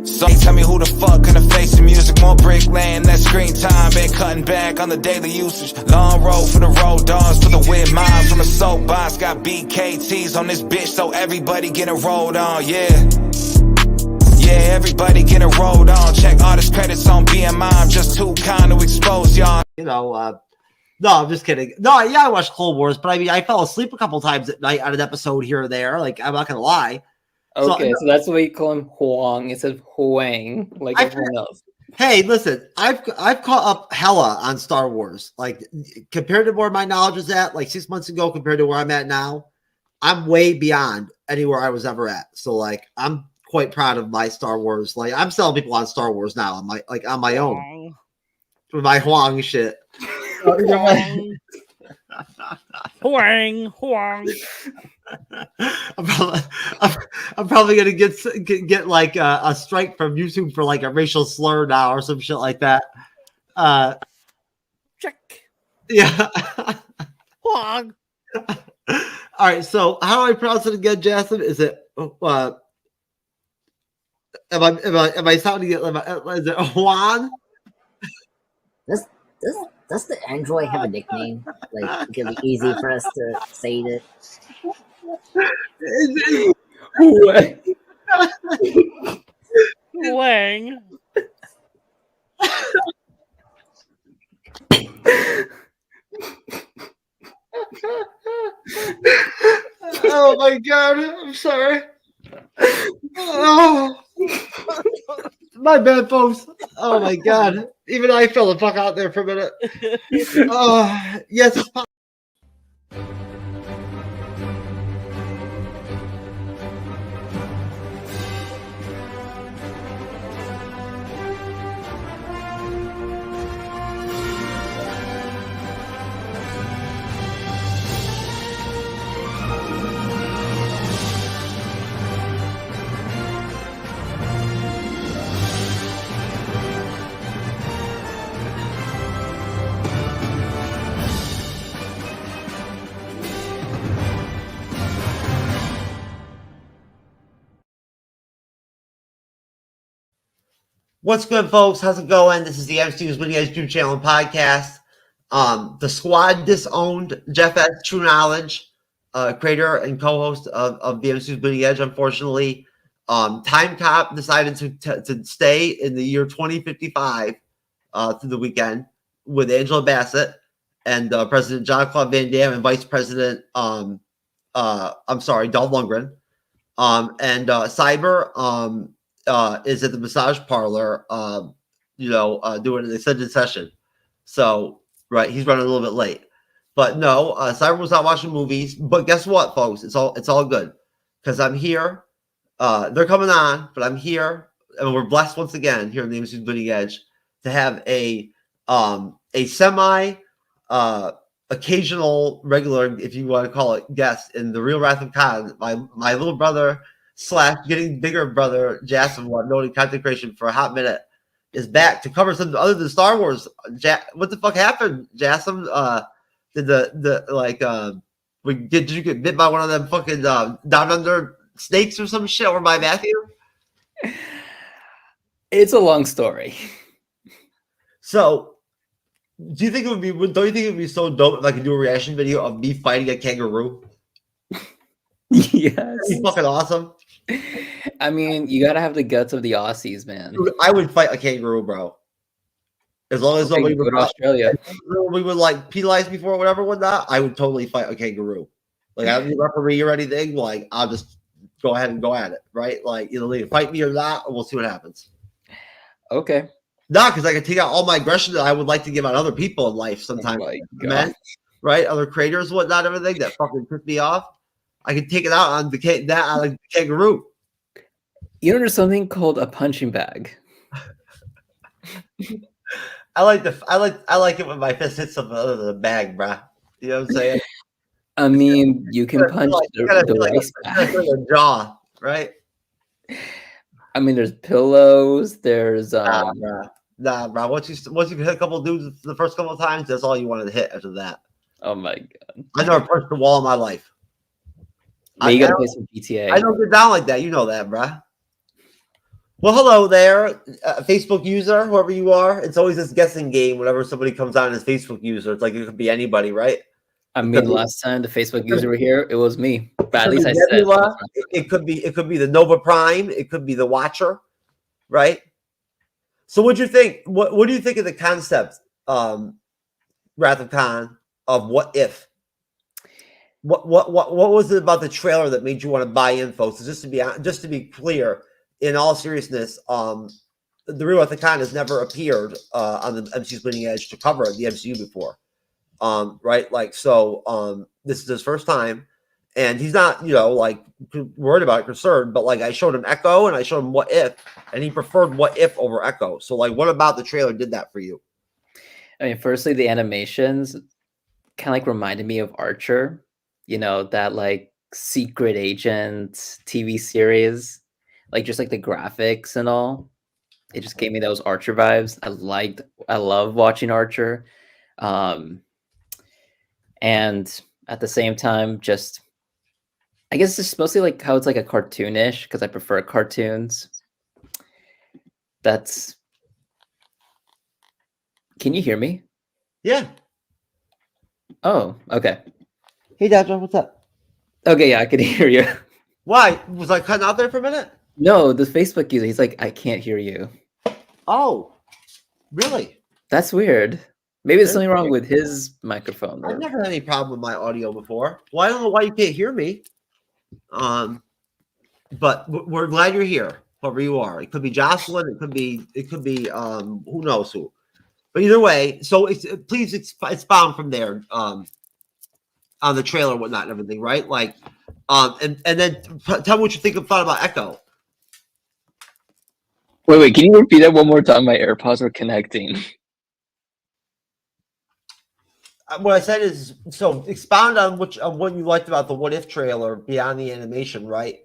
So tell me who the fuck gonna face the music, more bricklaying, less screen time, been cutting back on the daily usage. Long road for the road dogs, for the weird minds from the soapbox. Got BKTs on this bitch, so everybody getting rolled on, yeah. Yeah, everybody getting rolled on. Check all this credits on BMI, I'm just too kind to expose y'all. You know, no, I'm just kidding. No, yeah, I watched Clone Wars, but I mean, I fell asleep a couple times at night on an episode here or there. Like, I'm not gonna lie. Okay, so that's why you call him Huang instead of Huang, like everyone else. Hey, listen, I've caught up hella on Star Wars. Like, compared to where my knowledge was at, like 6 months ago, compared to where I'm at now, I'm way beyond anywhere I was ever at. So, like, I'm quite proud of my Star Wars. Like, I'm selling people on Star Wars now. I'm like on my own with my Huang shit. Huang. I'm probably gonna get like a strike from YouTube for like a racial slur now or some shit like that. Check. Yeah. Huang. All right. So how do I pronounce it again, Jassem? Is it? Am I sounding it? Is it Juan? Does the android have a nickname? Like, it can be easy for us to say it. Wang. Oh my god! I'm sorry. Oh, my bad, folks. Oh my god! Even I fell the fuck out there for a minute. Oh yes. What's good, folks? How's it going? This is the MCU'S YouTube channel and podcast. The squad disowned Jeff S. TrueKnowledge, creator and co-host of the MCU'S Bleeding Edge, unfortunately. Time Cop decided to stay in the year 2055 through the weekend with Angela Bassett and President John Claude Van Damme and Vice President, Dolph Lundgren. And Cyber is at the massage parlor, doing an extended session. So, right, he's running a little bit late. But no, Cyber was not watching movies. But guess what, folks? It's all good because I'm here. They're coming on, but I'm here, and we're blessed once again here in the MCU'S Bleeding Edge to have a semi occasional regular, if you want to call it, guest in the Real Wrath of Khan, my little brother / getting bigger brother Jassem, known in content creation for a hot minute, is back to cover something other than Star Wars. What the fuck happened, Jassem? Did you get bit by one of them fucking down under snakes or some shit, or by Matthew? It's a long story. So, don't you think it would be so dope if I could do a reaction video of me fighting a kangaroo? Yes. That'd be fucking awesome. I mean, you gotta have the guts of the Aussies, man. Dude, I would fight a kangaroo, bro. As long as nobody would Australia. We would like penalize me for it, whatever, whatnot. I would totally fight a kangaroo. Like, I don't need a referee or anything. Like, I'll just go ahead and go at it, right? Like, they fight me or not, and we'll see what happens. Okay. Nah, because I can take out all my aggression that I would like to give on other people in life sometimes. Men, right? Other creators, whatnot, everything that fucking piss me off. I can take it out on the kangaroo. You know, there's something called a punching bag. I like it when my fist hits something other than a bag, bruh. You know what I'm saying? I mean, you can punch the rice bag. The jaw, right? I mean, there's pillows. There's Nah, bro. Once you hit a couple dudes the first couple of times, that's all you wanted to hit after that. Oh my god! I never punched the wall in my life. You gotta play some GTA. I don't get down like that. You know that, bro. Well, hello there, Facebook user, whoever you are. It's always this guessing game whenever somebody comes on as Facebook user. It's like it could be anybody, right? I It mean, could be, last time the Facebook user were here, it was me. But it at could least be I said Nebula. It could be the Nova Prime. It could be the Watcher, right? So, what do you think? What do you think of the concept, Wrath of Khan, of what if? What was it about the trailer that made you want to buy in, folks? So just to be clear, in all seriousness, the real Wrath of Khan has never appeared on the MCU's Bleeding Edge to cover the MCU before, right? Like so, this is his first time, and he's not like worried about it, concerned. But like I showed him Echo and I showed him What If, and he preferred What If over Echo. So like, what about the trailer did that for you? I mean, firstly, the animations kind of like reminded me of Archer, that like secret agent TV series, like just like the graphics and all. It just gave me those Archer vibes. I love watching Archer. And at the same time, just I guess it's mostly like how it's like a cartoonish because I prefer cartoons. That's Can you hear me? Yeah. Oh, okay. Hey, Dad, what's up? Okay, yeah, I can hear you. Why was I cutting out there for a minute? No, the Facebook user, he's like, I can't hear you. Oh, really? That's weird. Maybe there's something wrong with his microphone. I've Or... never had any problem with my audio before. Well, I don't know why you can't hear me. But we're glad you're here, whoever you are. It could be Jocelyn. It could be who knows who. But either way, so please expound from there on the trailer and whatnot and everything, right? Like, and then tell me what you thought about Echo. Wait, can you repeat that one more time? My AirPods are connecting. What I said is, so expound on what you liked about the What If trailer beyond the animation, right?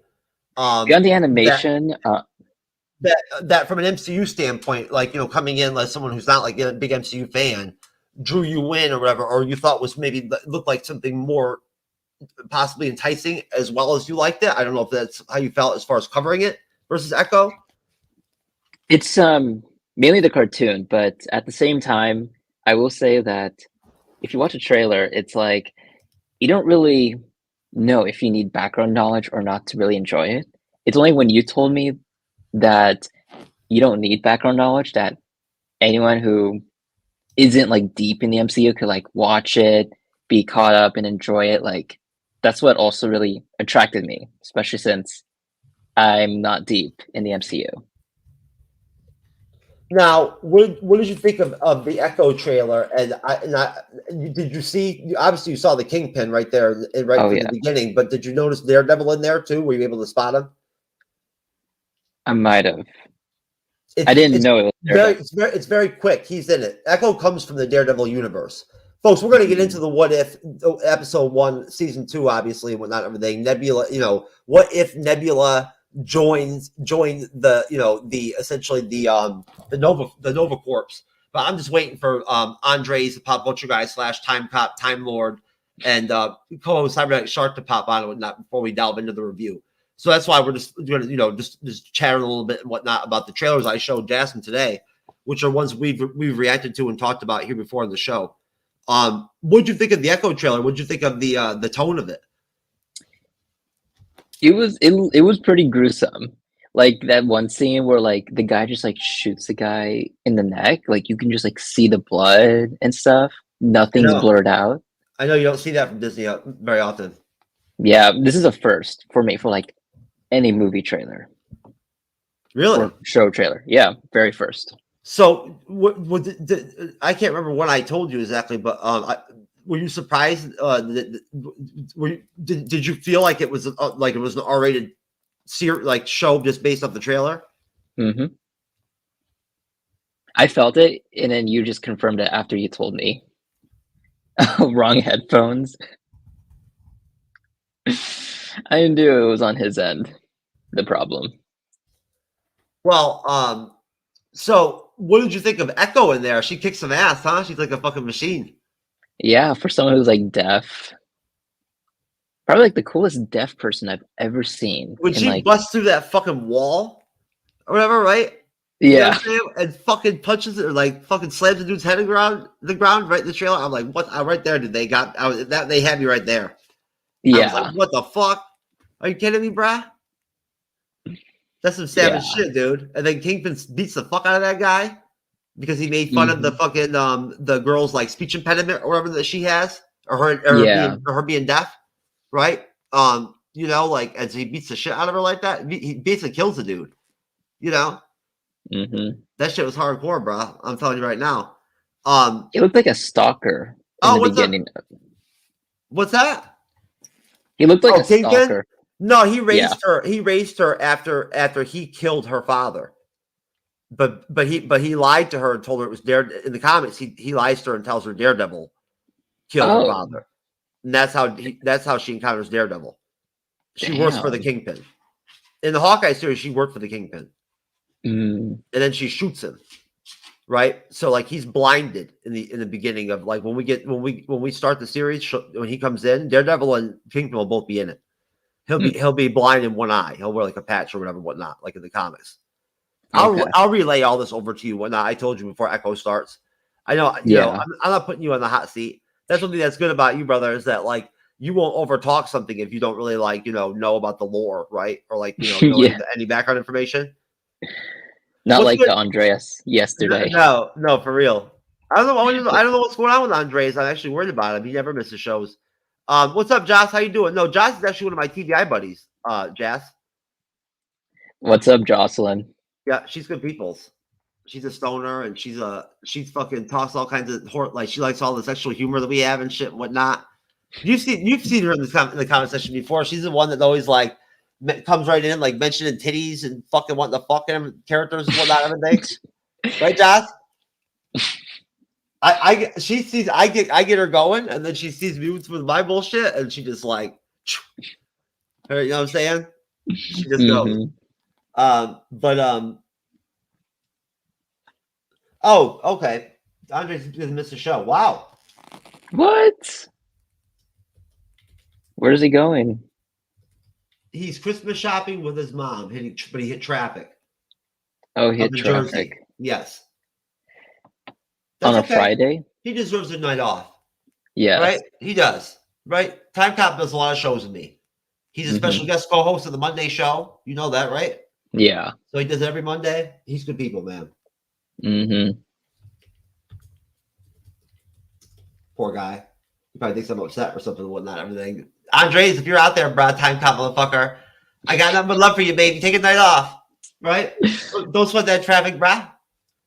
Beyond the animation, that from an MCU standpoint, like coming in as someone who's not like a big MCU fan, drew you in or whatever, or you thought was maybe looked like something more possibly enticing as well as you liked it. I don't know if that's how you felt as far as covering it versus Echo. it's mainly the cartoon, but at the same time, I will say that if you watch a trailer, it's like you don't really know if you need background knowledge or not to really enjoy it. It's only when you told me that you don't need background knowledge that anyone who isn't like deep in the MCU could like watch it, be caught up and enjoy it. Like that's what also really attracted me, especially since I'm not deep in the MCU. Now, what did you think of the Echo trailer? And did you see? Obviously, you saw the Kingpin right there, right from the beginning. But did you notice Daredevil in there too? Were you able to spot him? I might have. I didn't know it was Daredevil. It's very quick. He's in it. Echo comes from the Daredevil universe. Folks, we're going to get into the What If episode 1, season 2, obviously, and whatnot, everything. Nebula, what if Nebula joined the essentially the Nova Corps. But I'm just waiting for Andres, the Pop Butcher guy / Time Cop, Time Lord, and co-host Cybernetic Shark to pop on and whatnot before we delve into the review. So that's why we're just going to just chat a little bit and whatnot about the trailers I showed Jassem today, which are ones we've reacted to and talked about here before in the show. What'd you think of the Echo trailer? What'd you think of the tone of it? It was pretty gruesome. Like that one scene where like the guy just like shoots the guy in the neck. Like you can just like see the blood and stuff. Nothing's blurred out. I know you don't see that from Disney very often. Yeah, this is a first for me for like any movie trailer. Really? Or show trailer. Yeah, very first. So I can't remember what I told you exactly, but were you surprised? Did you feel like it was an R-rated show just based off the trailer? Mm-hmm. I felt it, and then you just confirmed it after you told me. Wrong headphones. I knew it was on his end, the problem. Well, so what did you think of Echo in there? She kicks some ass, huh? She's like a fucking machine. Yeah, for someone who's like deaf. Probably like the coolest deaf person I've ever seen. When she busts through that fucking wall or whatever, right? You know Yeah. what I'm saying? And fucking punches it, or like fucking slams the dude's head in the ground, right in the trailer. I'm like, what? Right there, dude. They had me right there. I was Yeah. like, what the fuck? Are you kidding me, bruh? That's some savage shit, dude. And then Kingpin beats the fuck out of that guy because he made fun of the fucking the girl's like speech impediment or whatever that she has, or her being deaf, right? You know, like, and so he beats the shit out of her like that. He basically kills the dude. You know, that shit was hardcore, bro. I'm telling you right now. He looked like a stalker in the beginning. What's that? He looked like a Kingpin? stalker. No, he raised her. He raised her after he killed her father. But he lied to her and told her it was in the comics. He lies to her and tells her Daredevil killed her father, and that's how she encounters Daredevil. She works for the Kingpin. In the Hawkeye series, she worked for the Kingpin, and then she shoots him. Right, so like he's blinded in the beginning of like when we start the series, when he comes in, Daredevil and Kingpin will both be in it. He'll be blind in one eye. He'll wear like a patch or whatever, whatnot, like in the comics. I'll relay all this over to you. Whatnot. I told you before Echo starts. I know, you know, I'm not putting you on the hot seat. That's something that's good about you, brother, is that like you won't overtalk something if you don't really like, know about the lore, right? Or like, know any background information. Not like the Andreas yesterday. No, for real. I don't know. I don't know what's going on with Andreas. I'm actually worried about him. He never misses shows. What's up, Joss? How you doing? No, Joss is actually one of my TVI buddies. Jass. What's up, Jocelyn? Yeah, she's good peoples. She's a stoner, and she's fucking talks all kinds of like she likes all the sexual humor that we have and shit and whatnot. You've seen her in the comment section before. She's the one that always like comes right in like mentioning titties and fucking wanting to fuck them characters and whatnot, everything. Right, Joss? I get her going, and then she sees me with my bullshit, and she just like, you know what I'm saying? She just goes. Oh, okay. Andre's gonna miss the show. Wow. What? Where's he going? He's Christmas shopping with his mom, but he hit traffic. Oh, he hit traffic. Jersey. Yes. That's on a Friday? He deserves a night off. Yeah. Right? He does. Right? Time Cop does a lot of shows with me. He's a special guest co-host of the Monday show. You know that, right? Yeah. So he does it every Monday. He's good people, man. Poor guy. He probably thinks I'm upset or something and whatnot, everything. Andres, if you're out there, bro, Time Cop motherfucker, I got nothing but love for you, baby. Take a night off. Right? Don't sweat that traffic, bro.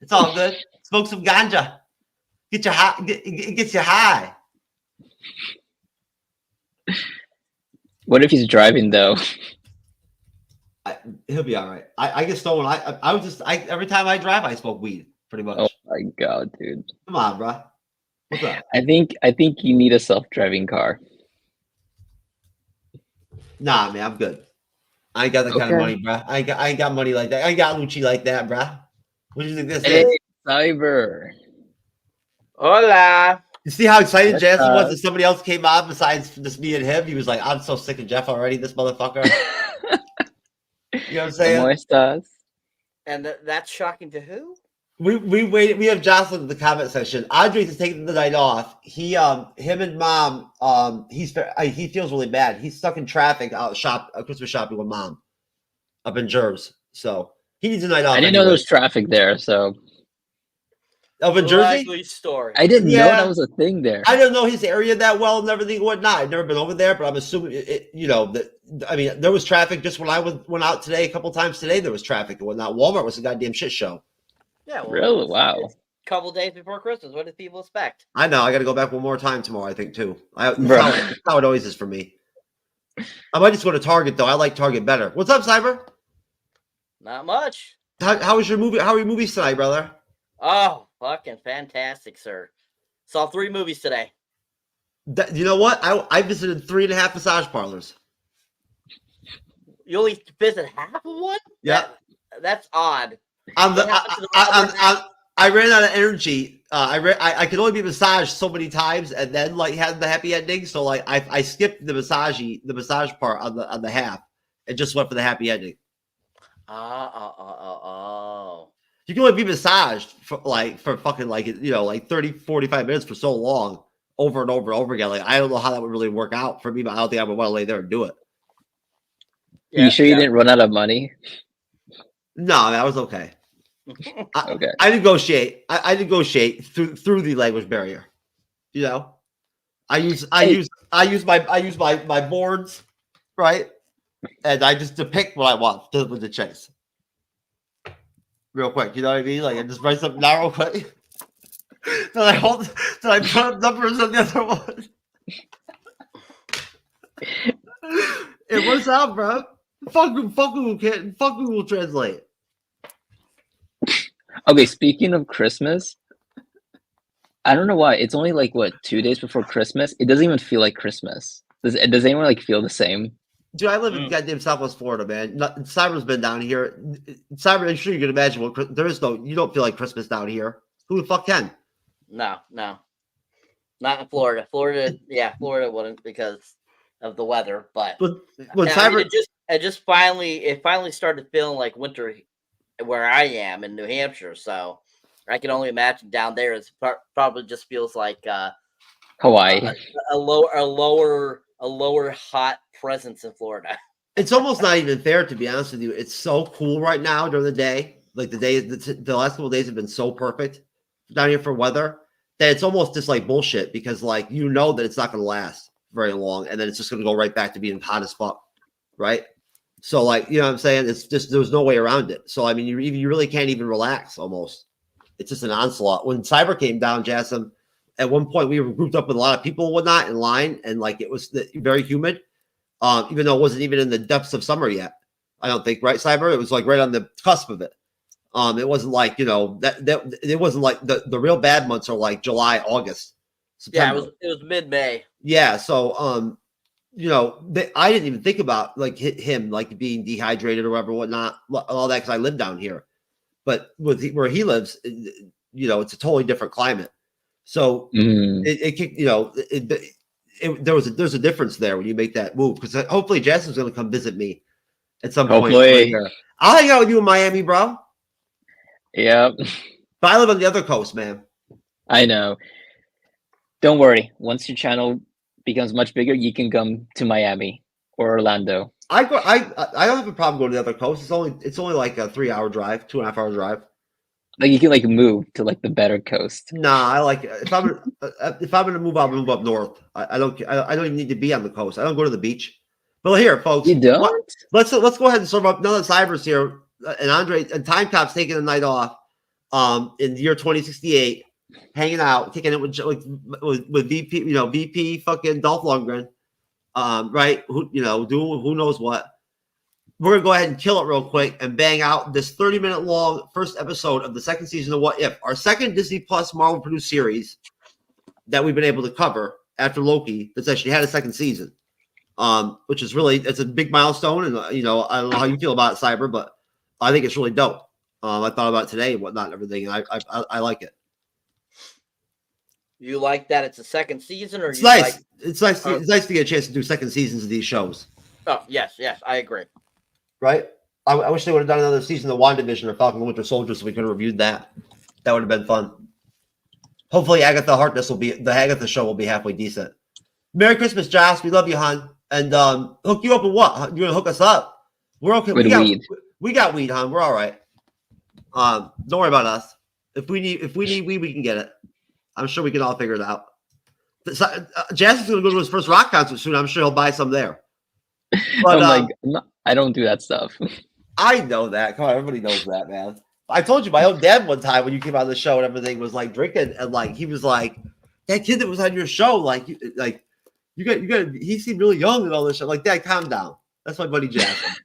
It's all good. Smoke some ganja. Get you high. It gets you high. What if he's driving though? He'll be all right. I get stolen. Every time I drive, I smoke weed. Pretty much. Oh my god, dude! Come on, bro. What's up? I think you need a self-driving car. Nah, man, I'm good. I ain't got that kind of money, bro. I ain't got money like that. I ain't got Lucci like that, bro. What do you think this is? Cyber. Hola. You see how excited Jassem was that somebody else came on besides just me and him? He was like, I'm so sick of Jeff already, this motherfucker. You know what I'm saying? ¿Cómo estás? And that's shocking to who? We waited. We have Jocelyn in the comment section. Andres is taking the night off. Him and mom. He feels really bad. He's stuck in traffic out Christmas shopping with mom up in Jersey. So he needs a night off. I didn't know there was traffic there. So up in Jersey. Story. I didn't know that was a thing there. I don't know his area that well and everything and whatnot. I've never been over there, but I'm assuming there was traffic just when I went out today a couple times today. There was traffic and whatnot. Walmart was a goddamn shit show. Yeah, well, really? Wow. It's a couple days before Christmas. What did people expect? I know. I got to go back one more time tomorrow, I think, too. That's how it always is for me. I might just go to Target, though. I like Target better. What's up, Cyber? Not much. How was your movie? How are your movies tonight, brother? Oh, fucking fantastic, sir. Saw 3 movies today. You know what? I visited 3.5 massage parlors. You only visit half of one? Yeah. That's odd. I ran out of energy. I could only be massaged so many times, and then like had the happy ending. So like I skipped the massage part on the half, and just went for the happy ending. Oh. You can only be massaged for fucking like 30, 45 minutes for so long, over and over and over again. Like, I don't know how that would really work out for me, but I don't think I would want to lay there and do it. You sure you didn't run out of money? No, that was okay. Okay. I negotiate. I negotiate through the language barrier. You know, I use my boards, right, and I just depict what I want with the chase. Real quick, you know what I mean? Like, I just write something down real quick. Then I put up numbers on the other one. It works out, bro. Fuck Google can't. Fuck Google Translate. Okay, speaking of Christmas, I don't know why. It's only like, what, 2 days before Christmas? It doesn't even feel like Christmas. Does anyone like feel the same? Dude, I live in goddamn Southwest Florida, man. Cyber's been down here. Cyber, I'm sure you can imagine you don't feel like Christmas down here. Who the fuck can? No. Not in Florida. Florida wouldn't because of the weather. But when Cyber, it finally started feeling like winter where I am in New Hampshire. So I can only imagine down there. It probably just feels like Hawaii. A lower hot presence in Florida. It's almost not even fair, to be honest with you. It's so cool right now during the day. Like the last couple of days have been so perfect down here for weather that it's almost just like bullshit, because like, you know that it's not going to last very long, and then it's just going to go right back to being hot as fuck, right? So like, you know what I'm saying? It's just, there's no way around it. So I mean, you really can't even relax. Almost, it's just an onslaught. When Cyber came down, Jassem, at one point we were grouped up with a lot of people and whatnot in line, and like, it was very humid, even though it wasn't even in the depths of summer yet. I don't think, right, Cyber? It was like right on the cusp of it. It wasn't like, that it wasn't like the real bad months are like July, August, September. Yeah, it was mid-May. Yeah, so I didn't even think about like him like being dehydrated or whatnot, all that, because I live down here. But where he lives, it's a totally different climate. So there's a difference there when you make that move, because hopefully Jassem's going to come visit me at some point. I'll hang out with you in Miami, bro. Yep. But I live on the other coast, man. I know. Don't worry. Once your channel becomes much bigger, you can come to Miami or Orlando. I don't have a problem going to the other coast. It's only like a 3-hour drive, 2.5-hour drive. Like, you can like move to like the better coast. Nah, I like it. If I'm gonna move, I'll move up north. I don't even need to be on the coast. I don't go to the beach. But here, folks, You don't? Let's go ahead and serve up. Now that Cyber's here, and Andre and Time Cop's taking the night off, in the year 2068, hanging out, kicking it with VP, VP fucking Dolph Lundgren, right? Who doing who knows what. We're gonna go ahead and kill it real quick and bang out this 30-minute long first episode of the second season of What If, our second Disney Plus Marvel produced series that we've been able to cover after Loki. That's actually had a second season, which is it's a big milestone. And I don't know how you feel about it, Cyber, but I think it's really dope. I thought about it today and whatnot and everything, and I like it. You like that it's a second season, or it's nice? It's nice to get a chance to do second seasons of these shows. Oh yes, I agree. Right? I wish they would have done another season of WandaVision or Falcon and Winter Soldier, so we could have reviewed that. That would have been fun. Hopefully, the Agatha show will be halfway decent. Merry Christmas, Josh. We love you, hon. And hook you up with what? You're gonna hook us up? We're okay. With weed. We got weed, hon. We're all right. Don't worry about us. If we need weed, we can get it. I'm sure we can all figure it out. Jason's gonna go to his first rock concert soon. I'm sure he'll buy some there. But I don't do that stuff. I know that. Come on, everybody knows that, man. I told you, my own dad one time when you came on the show and everything was like drinking, and like he was like, that kid that was on your show, you got. He seemed really young and all this shit. Like, Dad, calm down. That's my buddy Jassem.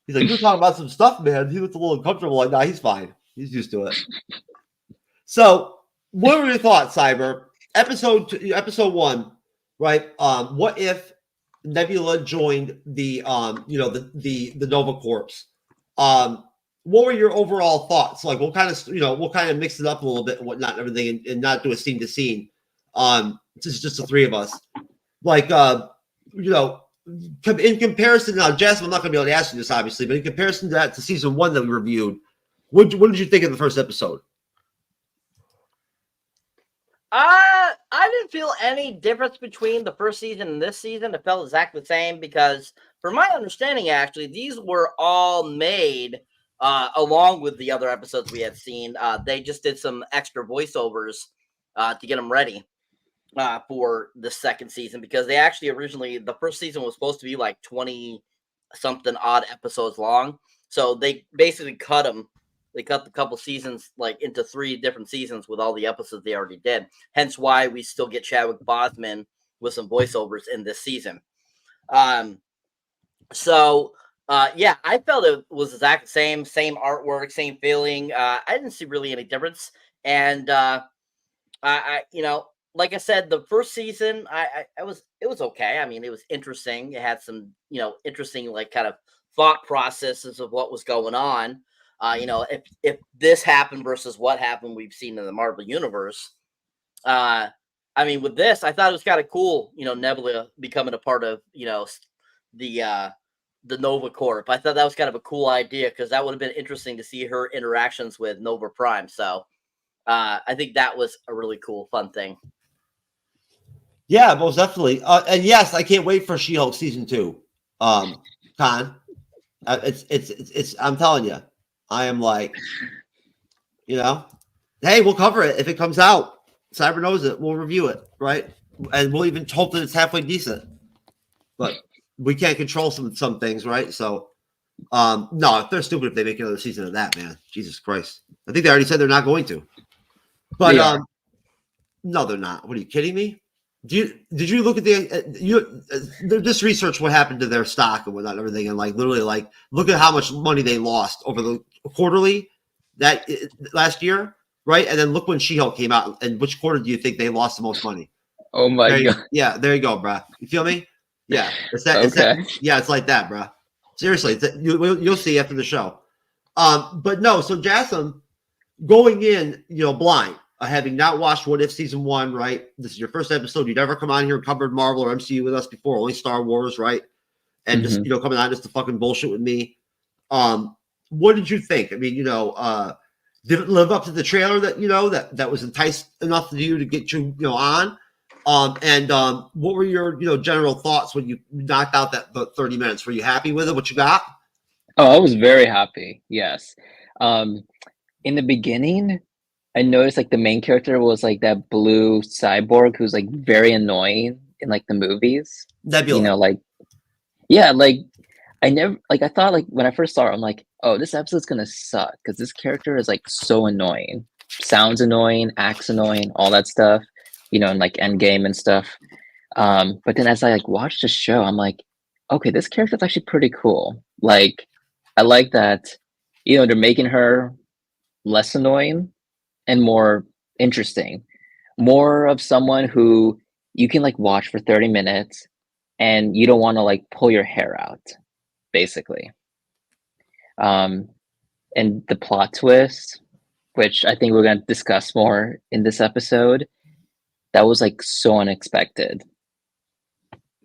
He's like, you're talking about some stuff, man. He looks a little uncomfortable. Like, nah, he's fine. He's used to it. So, what were your thoughts, Cyber? Episode 1, right? What if Nebula joined the the Nova Corps? What were your overall thoughts? Like, we'll kind of mix it up a little bit and whatnot and everything, and not do a scene to scene. This is just the three of us. Like, in comparison, now, Jassem, I'm not going to be able to ask you this, obviously, but in comparison to that, to season 1 that we reviewed, what did you think of the first episode? I didn't feel any difference between the first season and this season. It felt exactly the same because, from my understanding, actually, these were all made along with the other episodes we had seen. They just did some extra voiceovers to get them ready for the second season because they actually originally, the first season was supposed to be like 20 something odd episodes long. So they basically cut them. They cut the couple seasons like into 3 different seasons with all the episodes they already did. Hence why we still get Chadwick Boseman with some voiceovers in this season. Yeah, I felt it was exactly the same artwork, same feeling. I didn't see really any difference. And I like I said, the first season, it was okay. I mean, it was interesting. It had some, interesting like kind of thought processes of what was going on. If this happened versus what happened we've seen in the Marvel Universe. I mean, with this, I thought it was kind of cool. Nebula becoming a part of the Nova Corp. I thought that was kind of a cool idea because that would have been interesting to see her interactions with Nova Prime. So I think that was a really cool, fun thing. Yeah, most definitely. And yes, I can't wait for She-Hulk season 2. Con, it's. I'm telling you, I am like, hey, we'll cover it if it comes out. Cyber knows it. We'll review it, right? And we'll even hope that it's halfway decent. But we can't control some things, right? So, no, if they're stupid if they make another season of that, man. Jesus Christ. I think they already said they're not going to. But no, they're not. What are you kidding me? Did you look at this research what happened to their stock and whatnot and everything, and like literally like look at how much money they lost over the quarterly that last year, right? And then look when She-Hulk came out, and which quarter do you think they lost the most money? Oh my god! Yeah, there you go, bruh. You feel me? Yeah, it's that. Okay. It's that. Yeah, it's like that, bruh. Seriously, you'll see after the show. But no, so Jassem going in, blind. Having not watched What If season 1, right? This is your first episode. You'd never come on here and covered Marvel or MCU with us before, only Star Wars, right? And just coming on just to fucking bullshit with me. What did you think? I mean, did it live up to the trailer that that was enticed enough to you to get you on? And what were your general thoughts when you knocked out the 30 minutes? Were you happy with it? What you got? Oh, I was very happy. Yes. In the beginning, I noticed like the main character was like that blue cyborg who's like very annoying in like the movies. Nebula. Like yeah, like I thought like when I first saw her, I'm like, oh, this episode's gonna suck because this character is like so annoying, sounds annoying, acts annoying, all that stuff, and like Endgame and stuff. But then as I like watched the show, I'm like, okay, this character's actually pretty cool. Like, I like that, they're making her less annoying and more interesting, more of someone who you can like watch for 30 minutes and you don't want to like pull your hair out, basically. And the plot twist, which I think we're going to discuss more in this episode, that was like so unexpected.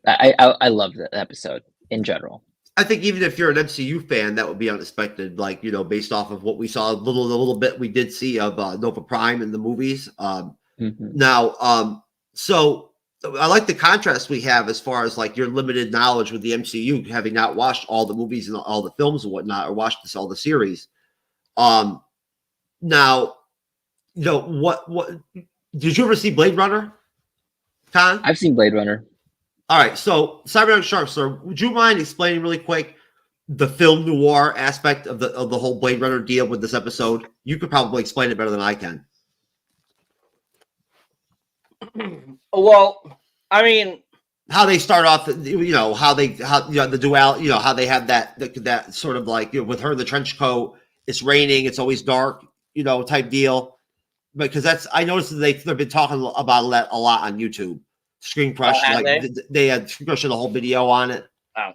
I loved that episode in general. I think even if you're an MCU fan, that would be unexpected. Like based off of what we saw, a little bit we did see of Nova Prime in the movies. Now, so I like the contrast we have as far as like your limited knowledge with the MCU, having not watched all the movies and all the films and whatnot, or watched all the series. Now, what did you ever see Blade Runner? Con? I've seen Blade Runner. All right, so Cybernetic Shark, sir, would you mind explaining really quick the film noir aspect of the whole Blade Runner deal with this episode? You could probably explain it better than I can. Well, I mean, how they start off, how the duality, how they have that sort of like with her in the trench coat, it's raining, it's always dark, type deal. Because I noticed that they've been talking about that a lot on YouTube. Screen Crush, they had Screen Crush the whole video on it. Oh.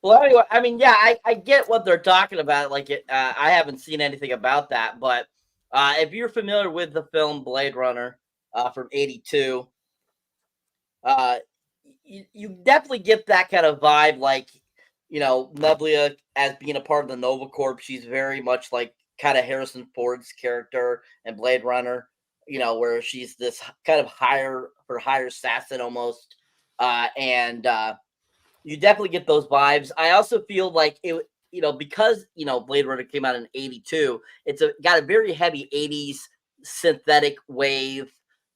Well, anyway, I mean, yeah, I get what they're talking about. Like, I haven't seen anything about that, but if you're familiar with the film Blade Runner from '82, you definitely get that kind of vibe, like, you know, Nebula as being a part of the Nova Corps. She's very much like kind of Harrison Ford's character in Blade Runner, you know, where she's this kind of higher assassin almost, and you definitely get those vibes. I also feel like it, you know, because you know Blade Runner came out in '82, got a very heavy '80s synthetic wave,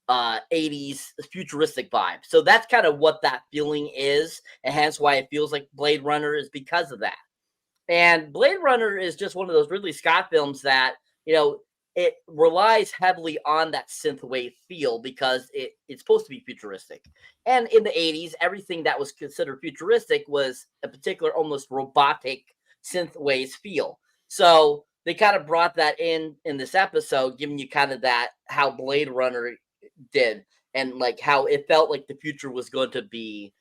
'80s futuristic vibe. So that's kind of what that feeling is, and hence why it feels like Blade Runner is because of that. And Blade Runner is just one of those Ridley Scott films that, you know, it relies heavily on that synthwave feel because it's supposed to be futuristic. And in the 80s, everything that was considered futuristic was a particular almost robotic synthwave feel. So they kind of brought that in this episode, giving you kind of that how Blade Runner did, and like how it felt like the future was going to be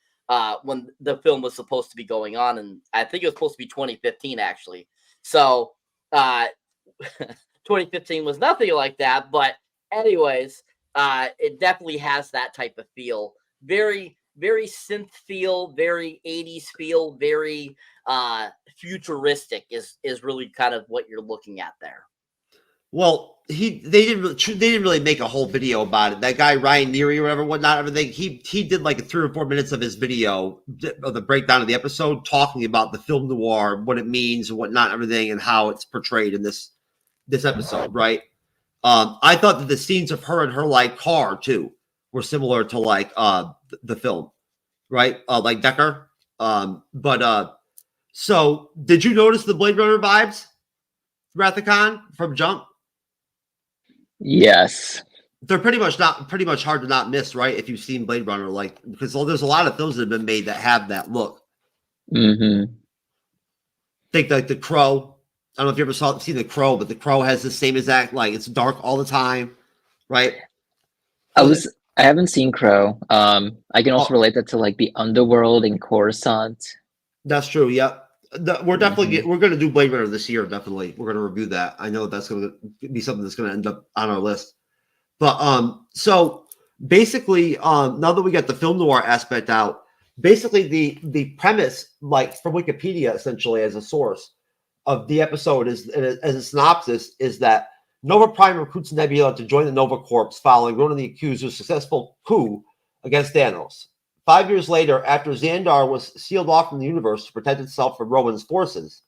when the film was supposed to be going on, and I think it was supposed to be 2015 actually. So 2015 was nothing like that, but anyways, it definitely has that type of feel. Very, very synth feel, very 80s feel, very futuristic is really kind of what you're looking at there. Well, they didn't really make a whole video about it. That guy Ryan Neary or whatever, whatnot, everything. He did like 3 or 4 minutes of his video of the breakdown of the episode, talking about the film noir, what it means and whatnot, everything, and how it's portrayed in this episode, right? I thought that the scenes of her in her like car too were similar to like the film, right? Like Decker. So did you notice the Blade Runner vibes, Rathacon, from Jump? Yes. They're pretty much hard to not miss, right? If you've seen Blade Runner, like, because there's a lot of films that have been made that have that look. Mm-hmm. Think like The Crow. I don't know if you ever seen The Crow, but The Crow has the same exact, like, it's dark all the time, right? I haven't seen Crow. I can also relate that to like the underworld in Coruscant. That's true. Yep. We're definitely we're going to do Blade Runner this year. Definitely, we're going to review that. I know that's going to be something that's going to end up on our list. But so basically, now that we got the film noir aspect out, basically the premise, like from Wikipedia, essentially as a source of the episode is, as a synopsis, is that Nova Prime recruits Nebula to join the Nova Corps following Ronan the Accuser's successful coup against Thanos. 5 years later, after Xandar was sealed off from the universe to protect itself from Rowan's forces,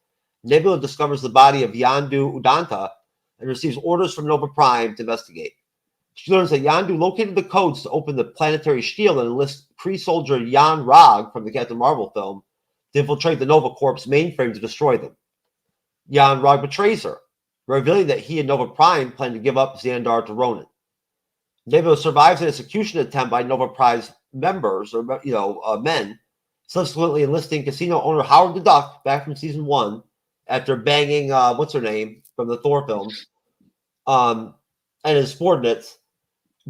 Nebula discovers the body of Yondu Udanta and receives orders from Nova Prime to investigate. She learns that Yondu located the codes to open the planetary shield and enlists Kree soldier Jan Rog from the Captain Marvel film to infiltrate the Nova Corps mainframe to destroy them. Jan Rog betrays her, revealing that he and Nova Prime plan to give up Xandar to Ronan. Nebula survives an execution attempt by Nova Prime's members, or men, subsequently enlisting casino owner Howard the Duck back from season 1 after banging what's her name from the Thor films, and his subordinates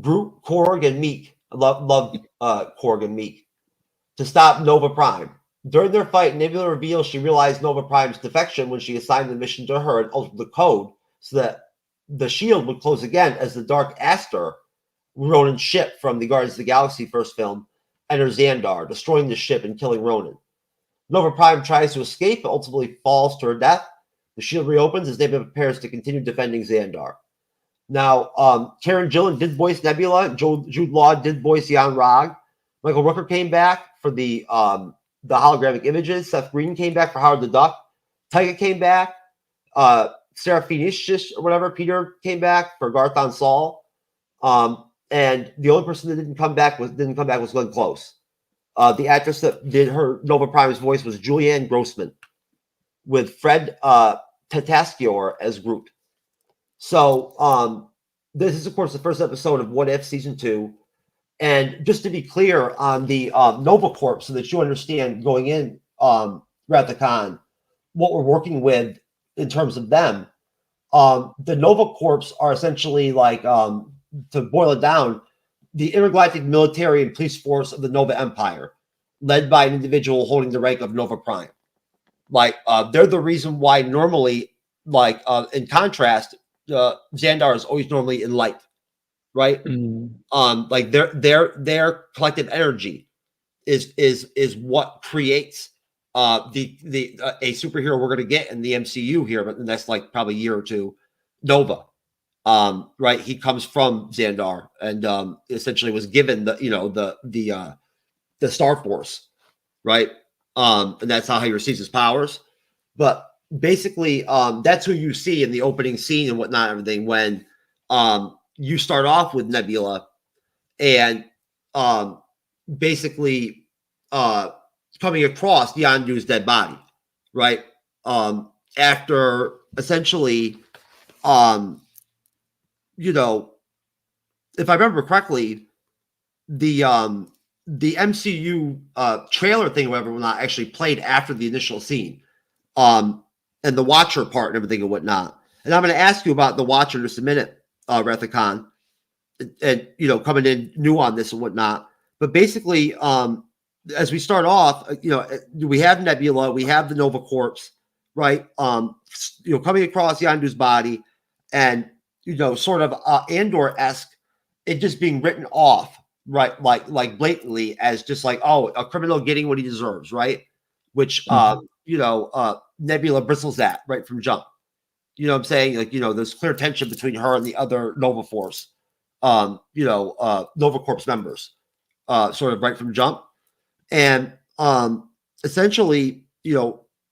Groot, Korg, and Meek. I love Korg and Meek to stop Nova Prime. During their fight, Nebula reveals she realized Nova Prime's defection when she assigned the mission to her and altered the code so that the shield would close again as the Dark Aster, Ronan's ship from the Guardians of the Galaxy first film, enters Xandar, destroying the ship and killing Ronan. Nova Prime tries to escape, but ultimately falls to her death. The shield reopens as Nebula prepares to continue defending Xandar. Now, Karen Gillan did voice Nebula. Jude Law did voice Jan Rog. Michael Rooker came back for the holographic images. Seth Green came back for Howard the Duck. Tyga came back. Sarah Phoenicius or whatever, Peter came back for Garthon Saul. And the only person that didn't come back was Glenn Close. The actress that did her Nova Prime's voice was Julianne Grossman, with Fred Tatasciore as Groot. So this is, of course, the first episode of What If Season 2. And just to be clear on the Nova Corps, so that you understand going in, Rathacon, what we're working with in terms of them, the Nova Corps are essentially like, to boil it down, the intergalactic military and police force of the Nova Empire, led by an individual holding the rank of Nova Prime. Like, they're the reason why normally, like, in contrast, Xandar is always normally in light, right? Like their collective energy is what creates a superhero we're going to get in the MCU here, but the next like probably year or two, Nova. Right, he comes from Xandar and essentially was given the Star Force, right? And that's how he receives his powers. But basically, that's who you see in the opening scene and whatnot, everything when you start off with Nebula and basically coming across Yondu's dead body, right? After essentially, you know, if I remember correctly, the MCU trailer thing, or whatever, will not actually played after the initial scene, and the Watcher part and everything and whatnot. And I'm going to ask you about the Watcher in just a minute, Rethican, and coming in new on this and whatnot. But basically, as we start off, we have Nebula, we have the Nova Corps, right? Coming across Yondu's body, and sort of Andor-esque, it just being written off, right? Like blatantly as just like, oh, a criminal getting what he deserves, right? Which Nebula bristles at right from jump. You know what I'm saying? Like, there's clear tension between her and the other Nova Force, Nova Corps members, sort of right from jump. And essentially,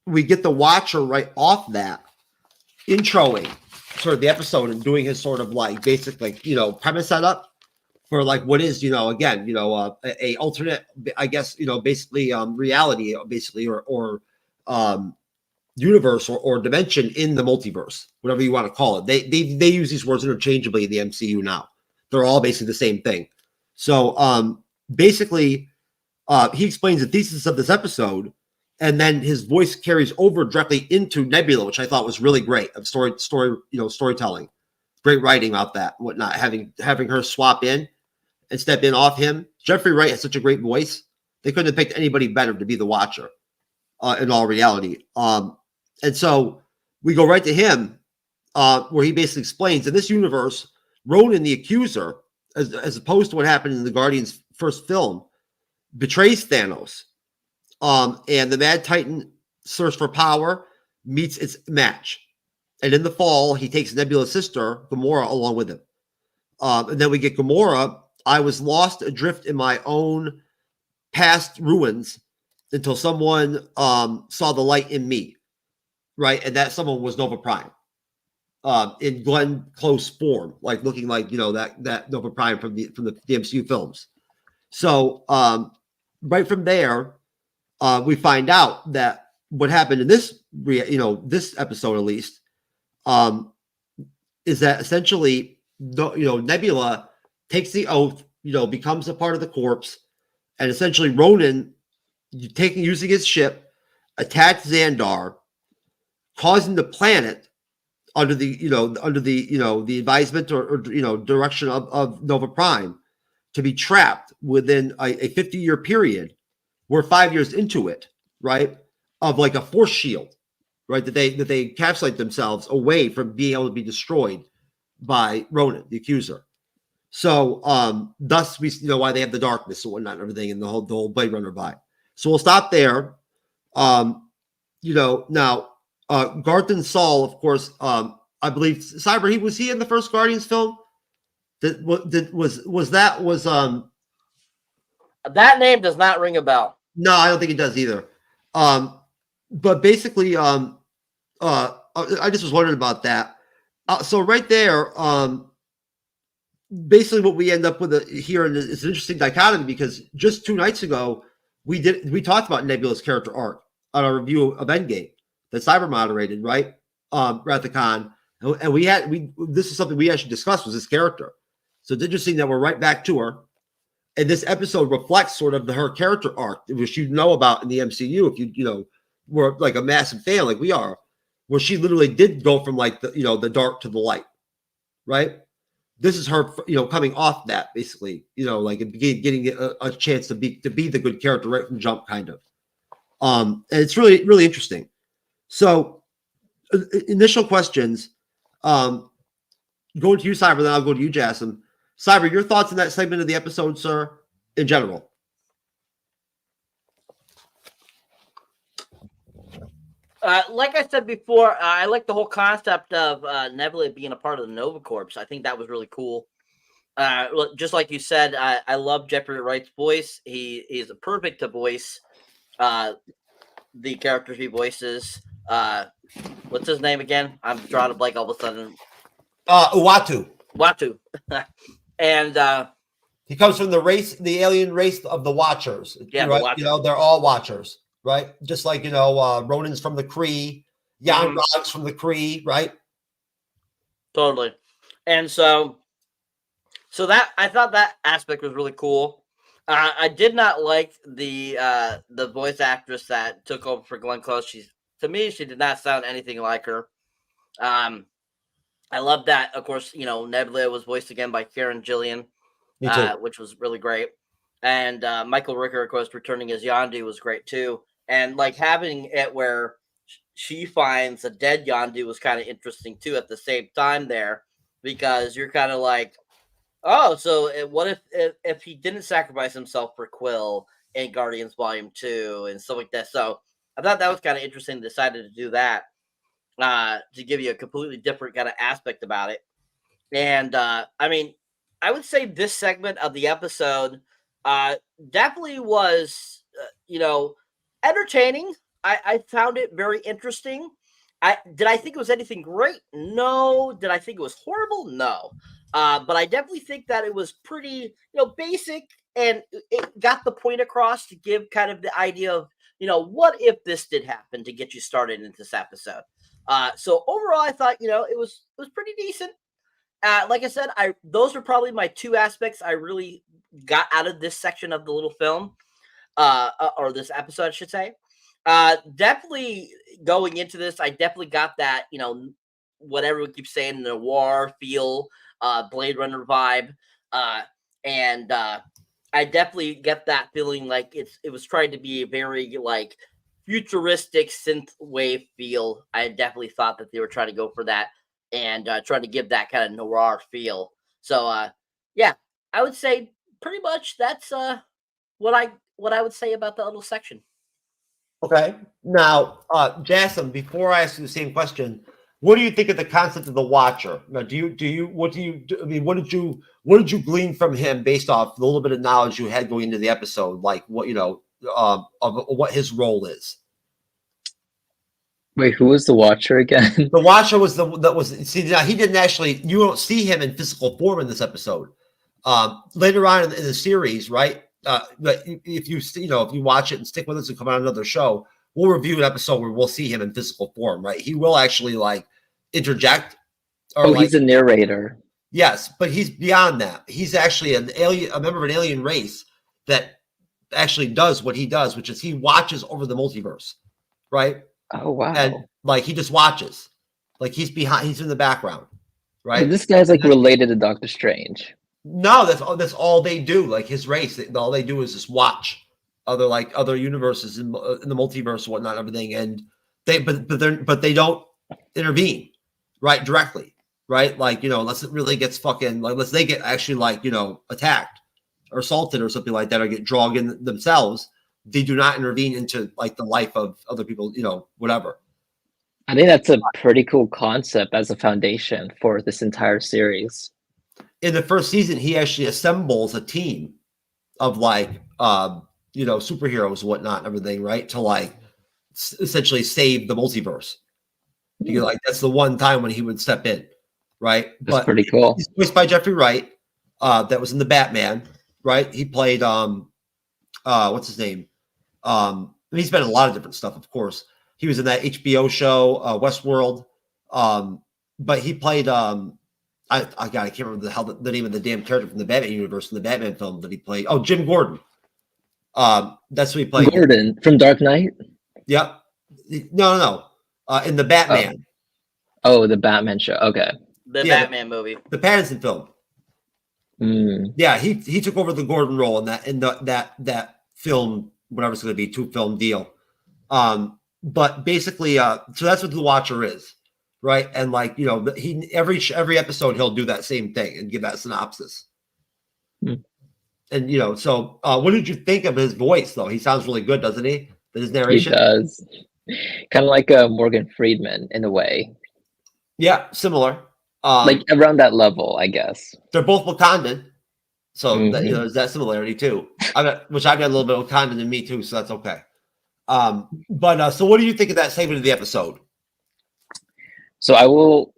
we get the Watcher right off that, introing sort of the episode and doing his sort of like basic, like, premise setup for like what is, again, a alternate, I guess, basically reality, basically, or universe or dimension in the multiverse, whatever you want to call it. They use these words interchangeably in the MCU now. They're all basically the same thing. So basically, he explains the thesis of this episode, and then his voice carries over directly into Nebula, which I thought was really great of storytelling, great writing about that, whatnot. Having her swap in and step in off him. Jeffrey Wright has such a great voice; they couldn't have picked anybody better to be the Watcher. In all reality, and so we go right to him, where he basically explains in this universe, Ronan the Accuser, as opposed to what happened in the Guardians' first film, betrays Thanos. And the Mad Titan search for power meets its match. And in the fall, he takes Nebula's sister, Gamora, along with him. And then we get Gamora. I was lost adrift in my own past ruins until someone saw the light in me, right? And that someone was Nova Prime, in Glenn Close form, like looking like that Nova Prime from the MCU films. So right from there, we find out that what happened in this episode, at least, is that essentially Nebula takes the oath, becomes a part of the corpse, and essentially Ronan using his ship, attacked Xandar, causing the planet under the advisement or direction of Nova Prime to be trapped within a 50-year period. We're 5 years into it, right? Of like a force shield, right? That they encapsulate themselves away from being able to be destroyed by Ronan, the Accuser. So thus we why they have the darkness and whatnot and everything, and the whole Blade Runner vibe. So we'll stop there. Now Garth and Saul, of course, I believe Cyber, was he in the first Guardians film? That name does not ring a bell. No, I don't think it does either. But basically, I just was wondering about that. So right there, basically what we end up with here is an interesting dichotomy, because just 2 nights ago we talked about Nebula's character arc on our review of Endgame that Cyber moderated, right? Rathacon, and this is something we actually discussed, was this character. So it's interesting that we're right back to her. And this episode reflects sort of her character arc, which about in the MCU, if you were like a massive fan like we are, where she literally did go from like the dark to the light, right? This is her, coming off that basically, like getting a chance to be the good character right from jump, kind of. And it's really, really interesting. So, initial questions. Going to you, Cyber, then I'll go to you, Jassem. Cyber, your thoughts on that segment of the episode, sir, in general? Like I said before, I like the whole concept of Nebula being a part of the Nova Corps. I think that was really cool. Just like you said, I love Jeffrey Wright's voice. He is perfect to voice the characters he voices. What's his name again? I'm drawing a blank all of a sudden. Uatu. Watu. And he comes from the alien race of the Watchers. Yeah, right? the Watchers. You know, they're all Watchers, right? Just like, you know, Ronan's from the Kree, Rog's from the Kree, right? Totally. And so that I thought that aspect was really cool. I did not like the voice actress that took over for Glenn Close. To me, she did not sound anything like her. I love that. Of course, you know, Nebula was voiced again by Karen Gillian, which was really great. And Michael Rooker, of course, returning as Yondu was great too. And like having it where she finds a dead Yondu was kind of interesting too at the same time there, because you're kind of like, oh, so what if he didn't sacrifice himself for Quill in Guardians Volume 2 and stuff like that? So I thought that was kind of interesting. Decided to do that to give you a completely different kind of aspect about it. And I mean, I would say this segment of the episode definitely was, you know, entertaining. I found it very interesting. Did I think it was anything great? No. Did I think it was horrible? No. But I definitely think that it was pretty, you know, basic, and it got the point across to give kind of the idea of, you know, what if this did happen, to get you started into this episode. So overall, I thought, you know, it was pretty decent. Like I said, those are probably my two aspects I really got out of this section of the little film, or this episode, I should say. Definitely going into this, I definitely got that, you know, whatever we keep saying, noir feel, Blade Runner vibe, and I definitely get that feeling like it was trying to be a very like futuristic synth wave feel. I definitely thought that they were trying to go for that and trying to give that kind of noir feel. So yeah, I would say pretty much that's what I would say about that little section. Okay. Now, Jassem, before I ask you the same question, what do you think of the concept of the Watcher? Now, what did you glean from him based off the little bit of knowledge you had going into the episode, like what, you know, of what his role is? Wait, who was the Watcher again? The Watcher was now he didn't actually, you don't see him in physical form in this episode. Later on in the series, right? But if you watch it and stick with us and come on another show, we'll review an episode where we'll see him in physical form, right? He will actually like interject. He's a narrator. Yes, but he's beyond that. He's actually a member of an alien race that actually does what he does, which is he watches over the multiverse, right? Oh wow! And like he just watches, like he's in the background, right? But this guy's like related to Doctor Strange. No, that's all they do. Like his race, all they do is just watch other universes in the multiverse and whatnot, and everything. And they don't intervene, right, directly, right? Like, you know, unless it really gets unless they get actually like, you know, attacked or assaulted or something like that, or get dragged in themselves, they do not intervene into like the life of other people, you know, whatever. I think that's a pretty cool concept as a foundation for this entire series. In the first season, he actually assembles a team of like, you know, superheroes and whatnot and everything, right? To like essentially save the multiverse. Because like that's the one time when he would step in, right? That's pretty cool. He's voiced by Jeffrey Wright, that was in the Batman, right? He played what's his name? He's been in a lot of different stuff, of course. He was in that HBO show, Westworld. But he played I can't remember the name of the damn character from the Batman universe in the Batman film that he played. Oh, Jim Gordon. That's what he played. Gordon from Dark Knight? Yep. No. In the Batman. Oh, the Batman show. Okay. The Batman movie. The Pattinson film. Yeah, he took over the Gordon role in that film, whatever it's going to be, 2-film deal. But basically, so that's what the Watcher is. Right. And like, you know, he every episode he'll do that same thing and give that synopsis. And you know, so what did you think of his voice though? He sounds really good, doesn't he? His narration. He does. Kind of like a Morgan Freeman in a way, Yeah, similar. like around that level, I guess. They're both Wakandan, so that, Mhm. there's that similarity too. Which I've got a little bit of Wakandan in me too, so that's okay. But so what do you think of that segment of the episode? So I will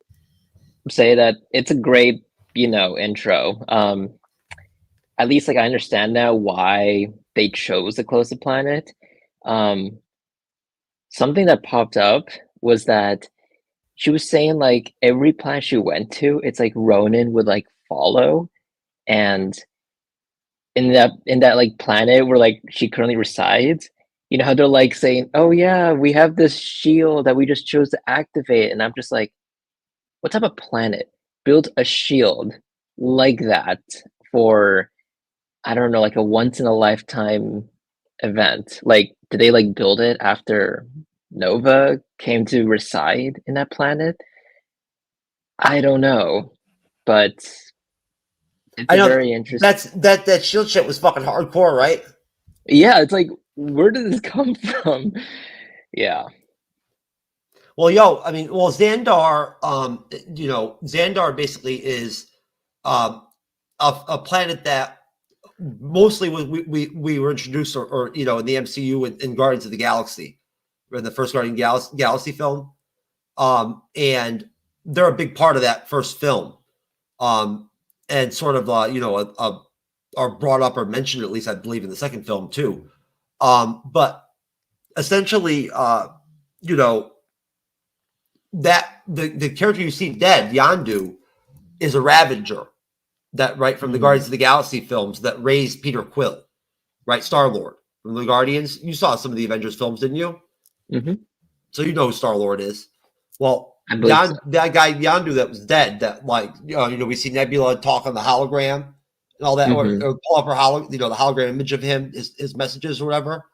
say that it's a great, intro. At least like I understand now why they chose to close the planet. Um, Something that popped up was that she was saying like every planet she went to, it's like Ronan would like follow, and in that like planet where like she currently resides, how they're like saying, "Oh yeah, we have this shield that we just chose to activate," and I'm just like, what type of planet built a shield like that for, I don't know, like a once in a lifetime event? Like, did they like build it after Nova came to reside in that planet? I don't know, but it's I a know very interesting. that shield shit was fucking hardcore, right? Yeah, it's like, where did this come from? Yeah. Well, I mean, Xandar, Xandar basically is a planet that mostly we were introduced or in the MCU in Guardians of the Galaxy, in the first Galaxy film, and they're a big part of that first film, and sort of are brought up or mentioned, at least I believe, in the second film too, but essentially, that the character you see dead, Yandu, is a Ravager that from the Guardians of the Galaxy films that raised Peter Quill, right? Star-Lord from the Guardians. You saw some of the Avengers films, didn't you? Mm-hmm. So you know who Star-Lord is. Well, I believe so. that guy Yandu that was dead, that we see Nebula talk on the hologram and all that, Mm-hmm. or pull up her the hologram image of him, his messages or whatever.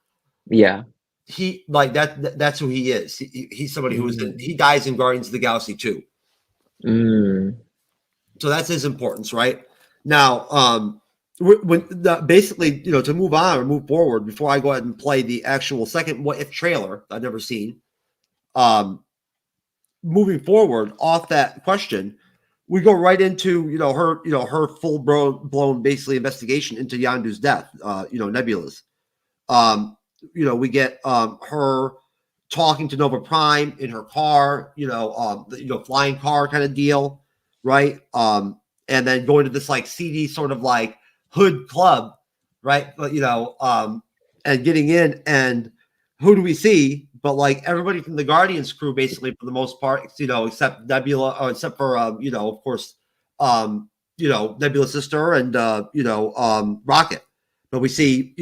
Yeah. He that's who he is. He's somebody he dies in Guardians of the Galaxy 2. So that's his importance, right? Now, basically, to move on or move forward, before I go ahead and play the actual second What If trailer I've never seen, moving forward off that question, we go right into her full blown basically investigation into Yandu's death, Nebula's. We get her talking to Nova Prime in her car, flying car kind of deal, right? And then going to this like seedy sort of like hood club, right? But and getting in, and who do we see? But like everybody from the Guardians crew, basically for the most part, except Nebula, or except for of course, Nebula's sister and Rocket. But we see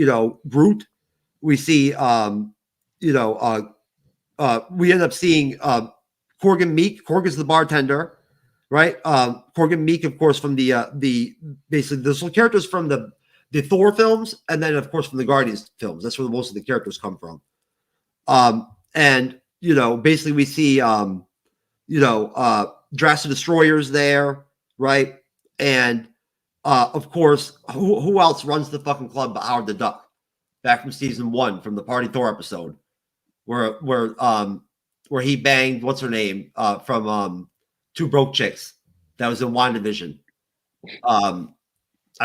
Groot. We see we end up seeing Corgan Meek. Corgan's the bartender, right? Corgan Meek, of course, from the basically the characters from the Thor films, and then of course from the Guardians films. That's where most of the characters come from. And basically we see Drax the Destroyer's there, right? And of course, who else runs the fucking club but Howard the Duck, back from season 1 from the Party Thor episode, where he banged what's her name from Two Broke Chicks that was in WandaVision. I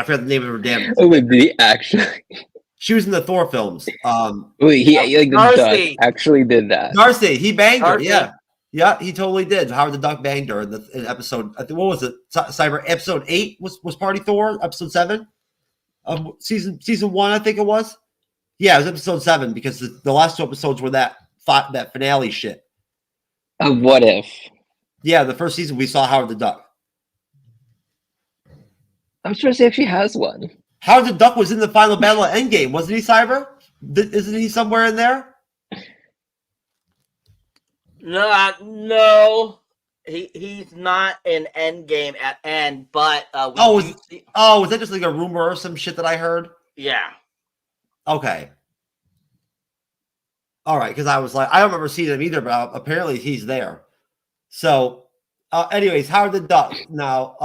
forgot the name of her damn. Oh, wait, did he actually? She was in the Thor films. Wait, he like the Darcy. duck actually did that. Darcy, he banged her. Darcy. Yeah, he totally did. Howard the Duck banged her in episode. I think, what was it? Cyber episode 8 was Party Thor. Episode 7 of season 1, I think it was. Yeah, it was episode 7 because the last 2 episodes were that finale shit. Of What If? Yeah, the first season we saw Howard the Duck. I'm sure she actually has one. Howard the Duck was in the final battle of Endgame, wasn't he, Cyber? Isn't he somewhere in there? No, he's not in Endgame at end, but was that just like a rumor or some shit that I heard? Yeah. Okay. All right, because I was like, I don't remember seeing him either, but apparently he's there. So, anyways, Howard the Duck. Now,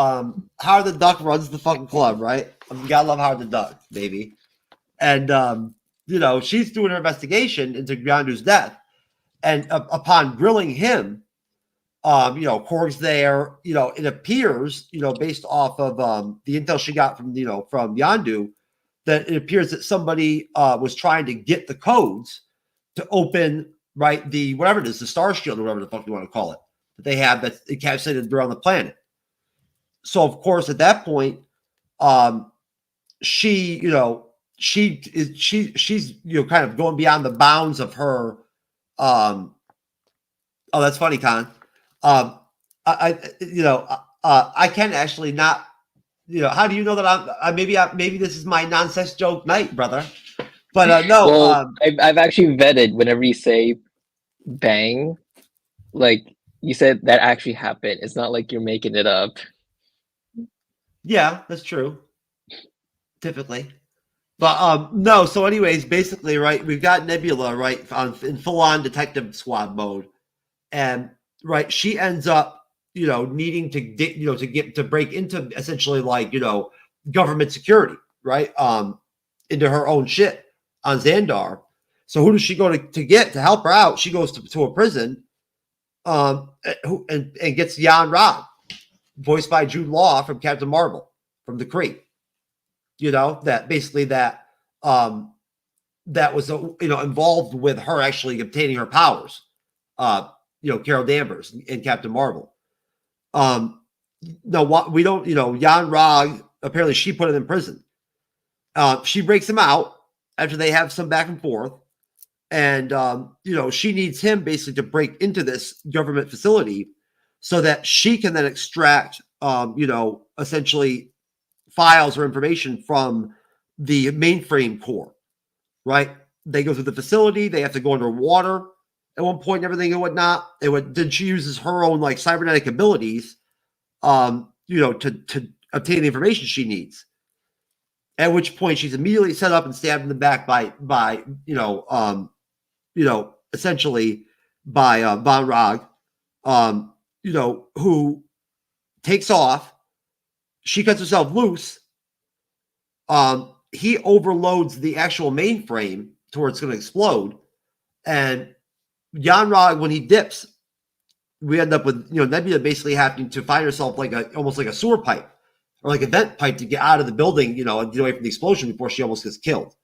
Howard the Duck runs the fucking club, right? You gotta love Howard the Duck, baby. And she's doing her investigation into Yandu's death. And upon grilling him, Korg's there. It appears, based off of the intel she got from from Yondu, that it appears that somebody was trying to get the codes to open the whatever it is, the Star Shield or whatever the fuck you want to call it, that they have that's encapsulated around the planet. So of course, at that point, she's kind of going beyond the bounds of her. Oh, that's funny, Con. I can actually not. How do you know that maybe this is my nonsense joke night, brother? But no. Well, I've actually vetted whenever you say bang, like you said that actually happened. It's not like you're making it up. Yeah, that's true. Typically. But no, so anyways, basically, we've got Nebula, in full-on detective squad mode. And she ends up, needing to break into essentially government security, into her own shit on Xandar. So who does she go to get to help her out? She goes to a prison, and gets Jan Rod, voiced by Jude Law from Captain Marvel, from the Kree. That basically that was involved with her actually obtaining her powers. Carol Danvers in Captain Marvel. No, what we don't, Jan Rog, apparently she put him in prison. She breaks him out after they have some back and forth. And, she needs him basically to break into this government facility so that she can then extract, essentially files or information from the mainframe core, They go through the facility. They have to go underwater at one point and everything and whatnot. Then she uses her own cybernetic abilities, to obtain the information she needs. At which point she's immediately set up and stabbed in the back by essentially by Von Rog, who takes off. She cuts herself loose. He overloads the actual mainframe to where it's going to explode. And Jan Rog, when he dips, we end up with Nebula basically having to find herself almost like a sewer pipe or like a vent pipe to get out of the building, and get away from the explosion before she almost gets killed.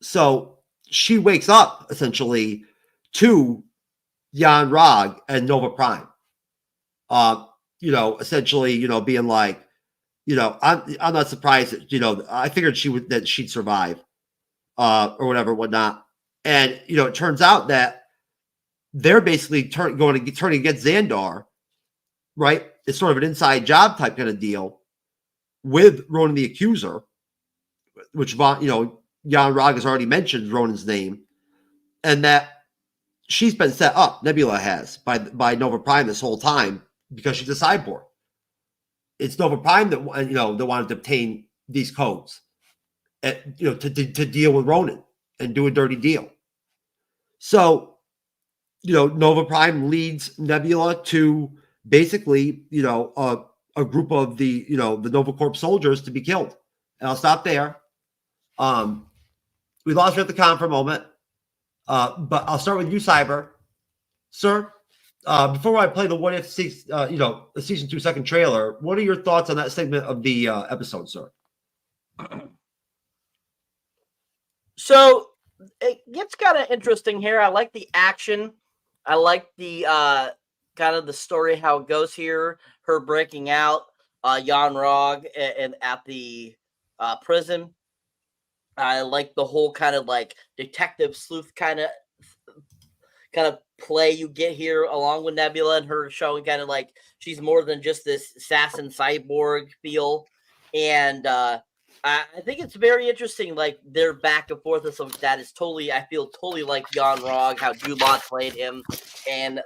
So she wakes up essentially to Jan Rog and Nova Prime. Essentially, being like, I'm not surprised that, I figured she'd survive, or whatever, whatnot. And, it turns out that they're basically turning against Xandar, It's sort of an inside job type kind of deal with Ronan the Accuser, which, Jan Rog has already mentioned Ronan's name, and that she's been set up, Nebula has, by Nova Prime this whole time because she's a cyborg. It's Nova Prime that that wanted to obtain these codes, to deal with Ronan and do a dirty deal. So, Nova Prime leads Nebula to basically, a group of the Nova Corp soldiers to be killed. And I'll stop there. We lost her at the con for a moment, but I'll start with you, Cyber, sir. Before I play the What If, the season 2 second trailer, what are your thoughts on that segment of the episode, sir? So it gets kind of interesting here. I like the action. I like the kind of the story, how it goes here. Her breaking out, Jan Rog, and at the prison. I like the whole kind of detective sleuth kind of play you get here along with Nebula and her showing kind of she's more than just this assassin cyborg feel. And I think it's very interesting, their back and forth and stuff like that is totally, I feel totally like Jan Rog, how Jude Law played him and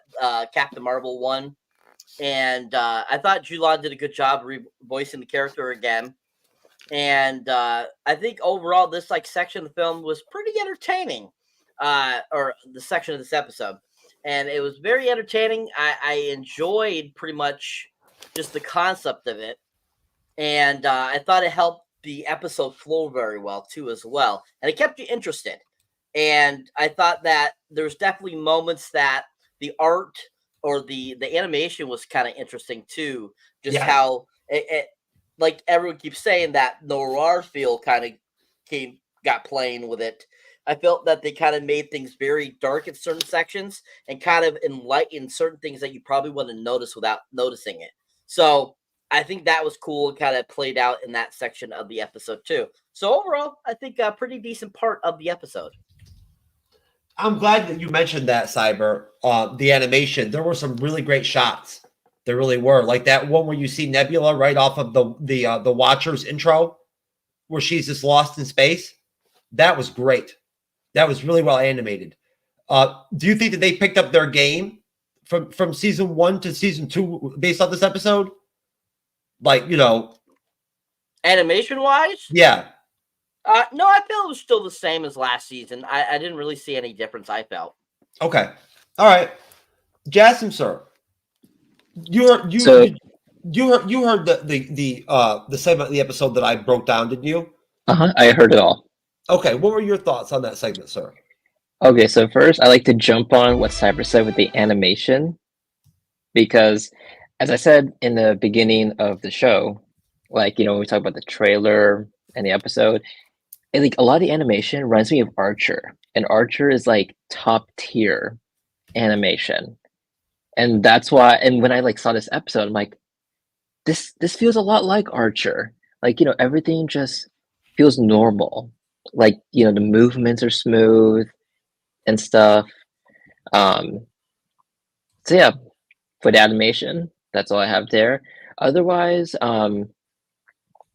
Captain Marvel 1. And I thought Jude Law did a good job voicing the character again. And I think overall this section of the film was pretty entertaining, or the section of this episode. And it was very entertaining. I enjoyed pretty much just the concept of it. And I thought it helped the episode flow very well too as well. And it kept you interested. And I thought that there's definitely moments that the art or the animation was kind of interesting too. Just how it, like everyone keeps saying, that noir feel kind of got playing with it. I felt that they kind of made things very dark in certain sections and kind of enlightened certain things that you probably wouldn't notice without noticing it. So I think that was cool and kind of played out in that section of the episode too. So overall, I think a pretty decent part of the episode. I'm glad that you mentioned that, Cyber. The animation, there were some really great shots. There really were, like that one where you see Nebula right off of the Watcher's intro, where she's just lost in space. That was great. That was really well animated. Do you think that they picked up their game from season 1 to season 2 based on this episode? Like, animation wise? Yeah. No, I feel it was still the same as last season. I didn't really see any difference, I felt. Okay. All right. Jassem, sir. You heard the segment of the episode that I broke down, didn't you? I heard it all. Okay, what were your thoughts on that segment, sir? Okay, so first I like to jump on what Cyber said with the animation, because as I said in the beginning of the show, like, when we talk about the trailer and the episode, and like a lot of the animation reminds me of Archer, and Archer is like top tier animation. And that's why, and when I like saw this episode, I'm like, this feels a lot like Archer. Like, everything just feels normal. Like, the movements are smooth and stuff. So yeah, for the animation, that's all I have there. Otherwise,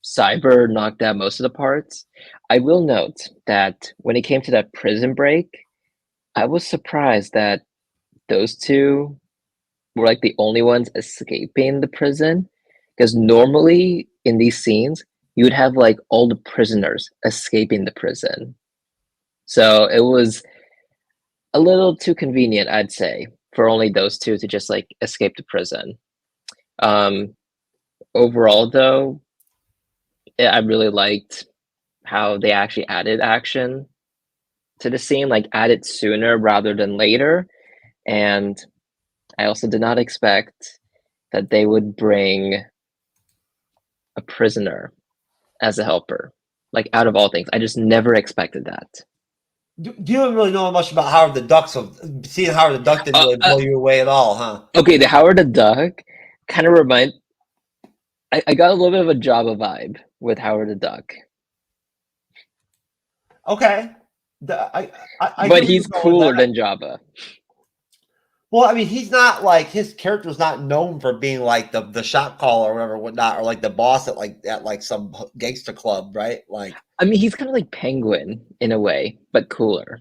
Cyber knocked out most of the parts. I will note that when it came to that prison break, I was surprised that those two were like the only ones escaping the prison, because normally in these scenes you would have like all the prisoners escaping the prison. So it was a little too convenient, I'd say, for only those two to just like escape the prison. Overall though, I really liked how they actually added action to the scene, like added sooner rather than later. And I also did not expect that they would bring a prisoner as a helper. Like, out of all things, I just never expected that. Do you don't really know much about Howard the Duck, so seeing Howard the Duck didn't really blow you away at all, huh? Okay, the Howard the Duck kind of I got a little bit of a Jabba vibe with Howard the Duck. Okay. But he's cooler than Jabba. Well, I mean, he's not like, his character's not known for being like the shot caller or whatever, whatnot, or like the boss at some gangster club, right? Like, I mean, he's kind of like Penguin in a way, but cooler.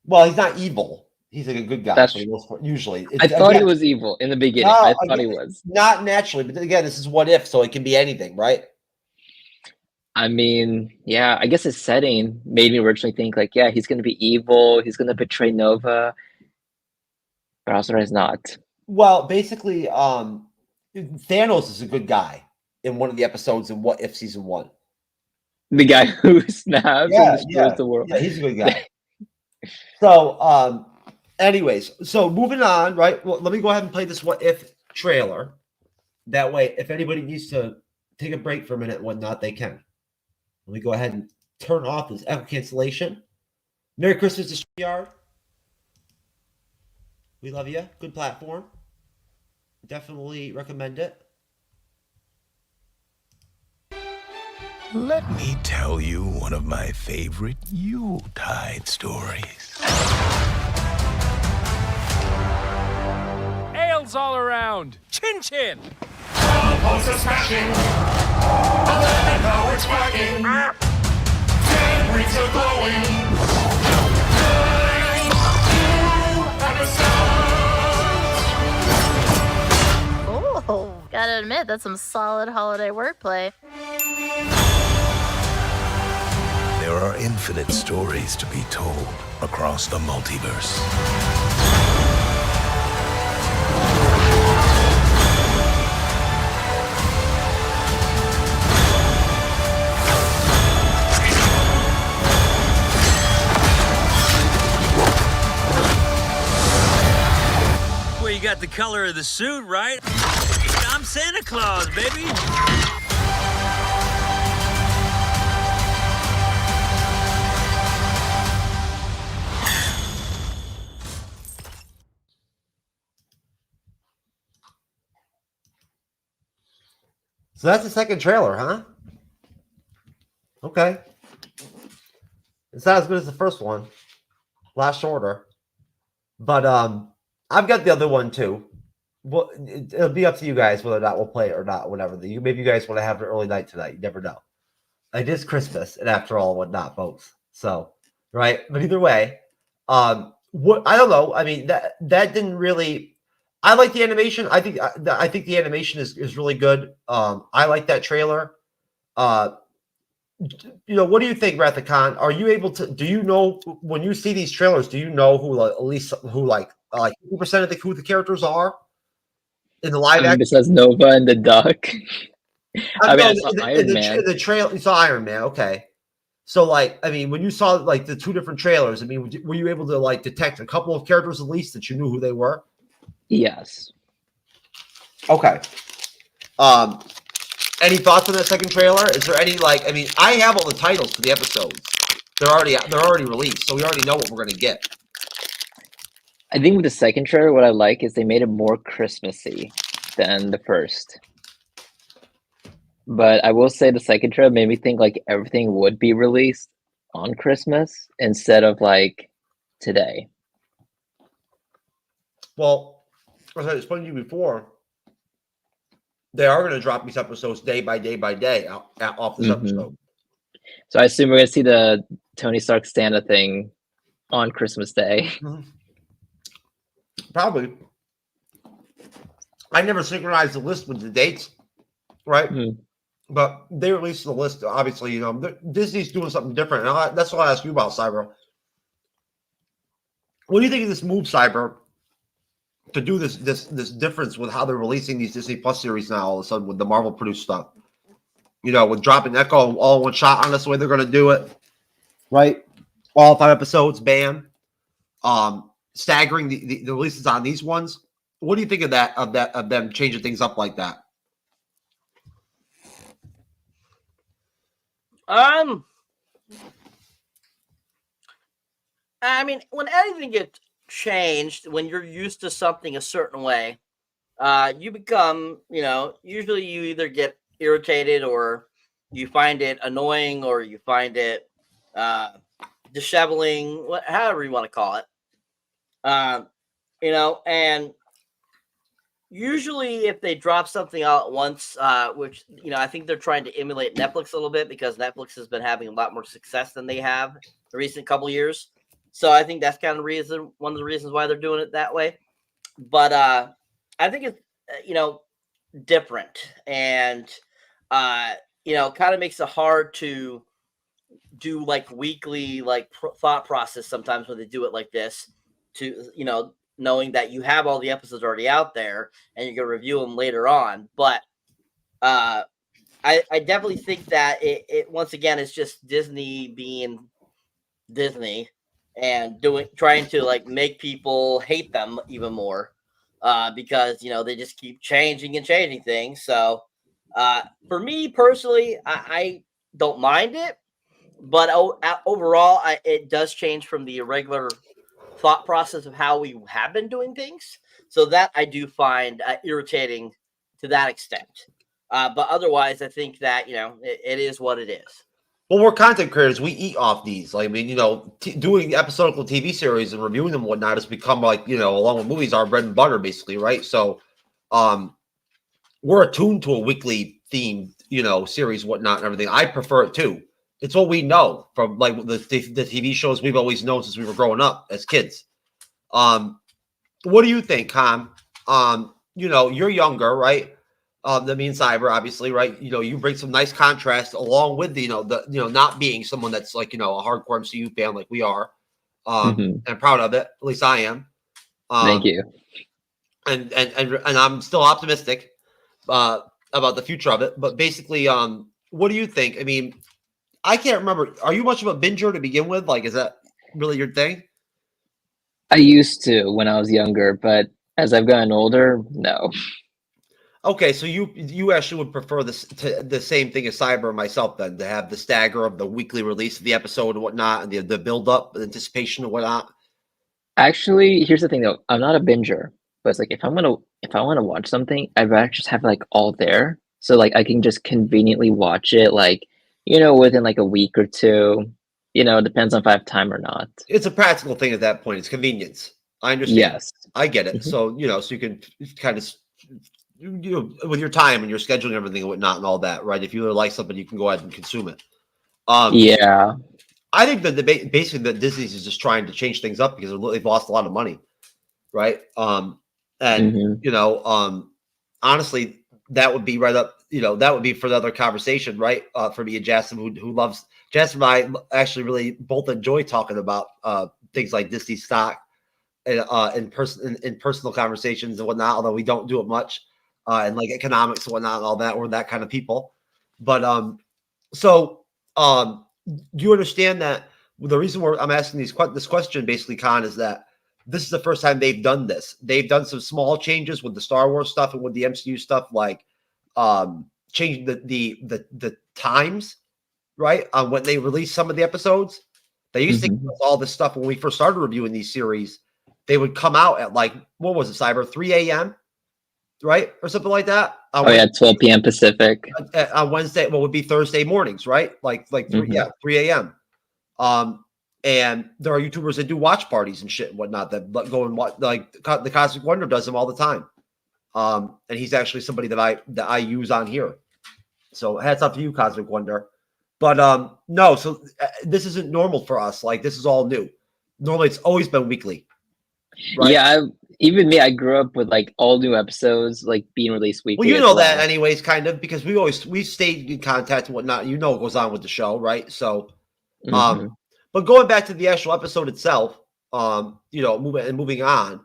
Well, he's not evil. He's like a good guy. That's for the most part, usually. I thought he was evil in the beginning. No, I thought he was. Not naturally, but again, this is what if, so it can be anything, right? I mean, yeah, I guess his setting made me originally think like, yeah, he's going to be evil. He's going to betray Nova. But also he's not. Well, basically, Thanos is a good guy in one of the episodes in What If Season 1. The guy who snaps and destroys the world. Yeah, he's a good guy. So, anyways, so moving on, right? Well, let me go ahead and play this What If trailer. That way, if anybody needs to take a break for a minute and whatnot, they can. Let me go ahead and turn off this echo cancellation. Merry Christmas to StreamYard. We love you. Good platform. Definitely recommend it. Let me tell you one of my favorite Yuletide stories. Ales all around. Chin chin. All posters smashing. 11 poets wagging. 10 rings are glowing. 9 new episodes. Oh, gotta admit, that's some solid holiday wordplay. There are infinite stories to be told across the multiverse. color of the suit, right? I'm Santa Claus, baby. So that's the second trailer, huh? Okay. It's not as good as the first one. Last shorter. But I've got the other one too. Well, it'll be up to you guys whether or not we'll play it or not, whatever. Maybe you guys want to have an early night tonight. You never know. It is Christmas, and after all, whatnot, folks. So, right? But either way, what I don't know. I mean, that didn't really. I like the animation. I think the animation is really good. I like that trailer. What do you think, Rathacon? Are you able to? Do you know when you see these trailers? Do you know who at least who like 50% of who the characters are in the live action? Besides Nova and the Duck. I mean, I saw Iron Man. The trailer, you saw Iron Man. Okay, so when you saw the two different trailers, were you able to detect a couple of characters at least that you knew who they were? Yes. Okay. Any thoughts on that second trailer? Is there any I have all the titles for the episodes. They're already released, so we already know what we're gonna get. I think with the second trailer, what I like is they made it more Christmassy than the first. But I will say the second trailer made me think everything would be released on Christmas instead of today. Well, as I explained to you before, they are going to drop these episodes day by day by day off this episode. So I assume we're going to see the Tony Stark Santa thing on Christmas Day. Probably. I never synchronized the list with the dates, right? But they released the list. Obviously, Disney's doing something different. And that's what I asked you about, Cyber. What do you think of this move, Cyber, to do this difference with how they're releasing these Disney Plus series now all of a sudden with the Marvel produced stuff? With dropping Echo all in one shot on this way they're going to do it, right? All 5 episodes, bam. Staggering the releases on these ones. What do you think of that? Of them changing things up like that? When anything gets changed, when you're used to something a certain way, you become, usually you either get irritated or you find it annoying or you find it disheveling, however you want to call it. And usually if they drop something out at once, which, I think they're trying to emulate Netflix a little bit because Netflix has been having a lot more success than they have the recent couple years. So I think that's kind of one of the reasons why they're doing it that way. But I think it's, different and, kind of makes it hard to do weekly, thought process sometimes when they do it like this to, knowing that you have all the episodes already out there and you're going to review them later on. But I definitely think that it once again, is just Disney being Disney and trying to make people hate them even more because, they just keep changing and changing things. So for me personally, I don't mind it, but overall, it does change from the regular thought process of how we have been doing things. So that I do find irritating to that extent. But otherwise, I think that, it is what it is. Well, we're content creators. We eat off these. Doing episodical TV series and reviewing them and whatnot has become along with movies, our bread and butter, basically, right? So we're attuned to a weekly themed, series, whatnot, and everything. I prefer it too. It's what we know from the TV shows we've always known since we were growing up as kids. What do you think, Con? You're younger, right? Than me and Cyber, obviously, right? You bring some nice contrast along with not being someone that's a hardcore MCU fan like we are. And I'm proud of it. At least I am. Thank you. And I'm still optimistic about the future of it. But basically, what do you think? I can't remember. Are you much of a binger to begin with? Is that really your thing? I used to when I was younger, but As I've gotten older, no. Okay, so you actually would prefer this to the same thing as Cyber and myself then, to have the stagger of the weekly release of the episode and whatnot, and the build up, the anticipation and whatnot. Actually, here's the thing though. I'm not a binger, but it's like if I want to watch something, I'd rather just have like all there, so like I can just conveniently watch it, like within like a week or two. It depends on if I have time or not. It's a practical thing at that point. It's convenience. I understand. Yes. I get it. Mhm. So so you can kind of with your time and your scheduling and everything and whatnot and all that, right? If you really like something, you can go ahead and consume it. Yeah. I think that basically that Disney's is just trying to change things up because they've lost a lot of money, right? And honestly, that would be right up. That would be for the other conversation, right? For me and Jassem, who loves Jassem and I actually really both enjoy talking about things like Disney stock and in personal conversations and whatnot. Although we don't do it much, and like economics and whatnot and all that. We're that kind of people, but do you understand that the reason I'm asking this question basically, Con, is that this is the first time they've done this. They've done some small changes with the Star Wars stuff and with the MCU stuff, like changing the times, right? On when they release some of the episodes. They used to give us all this stuff when we first started reviewing these series. They would come out at like, what was it, Cyber? 3 a.m., right? Or something like that. Oh yeah, 12 p.m. Pacific. On Wednesday, what would be Thursday mornings, right? Like 3 a.m. And there are YouTubers that do watch parties and shit and whatnot that go and watch, like the Cosmic Wonder does them all the time. And he's actually somebody that I use on here. So hats off to you, Cosmic Wonder. But no, so this isn't normal for us. Like this is all new. Normally it's always been weekly. Right? Yeah, even me, I grew up with like all new episodes like being released weekly. Well, you know that anyways, kind of, because we stayed in contact and whatnot. You know what goes on with the show, right? So, but going back to the actual episode itself, moving on,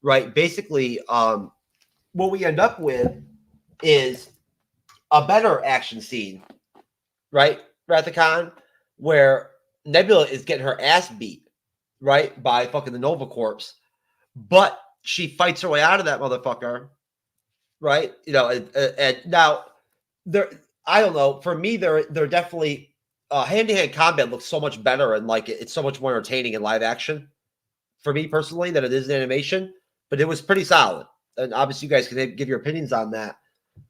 right? Basically, what we end up with is a better action scene, right, Rathacon, where Nebula is getting her ass beat, right, by fucking the Nova Corps, but she fights her way out of that motherfucker, right? And now I don't know. For me, they're definitely hand-to-hand combat looks so much better and like it's so much more entertaining in live action for me personally than it is in animation. But it was pretty solid, and obviously you guys can give your opinions on that.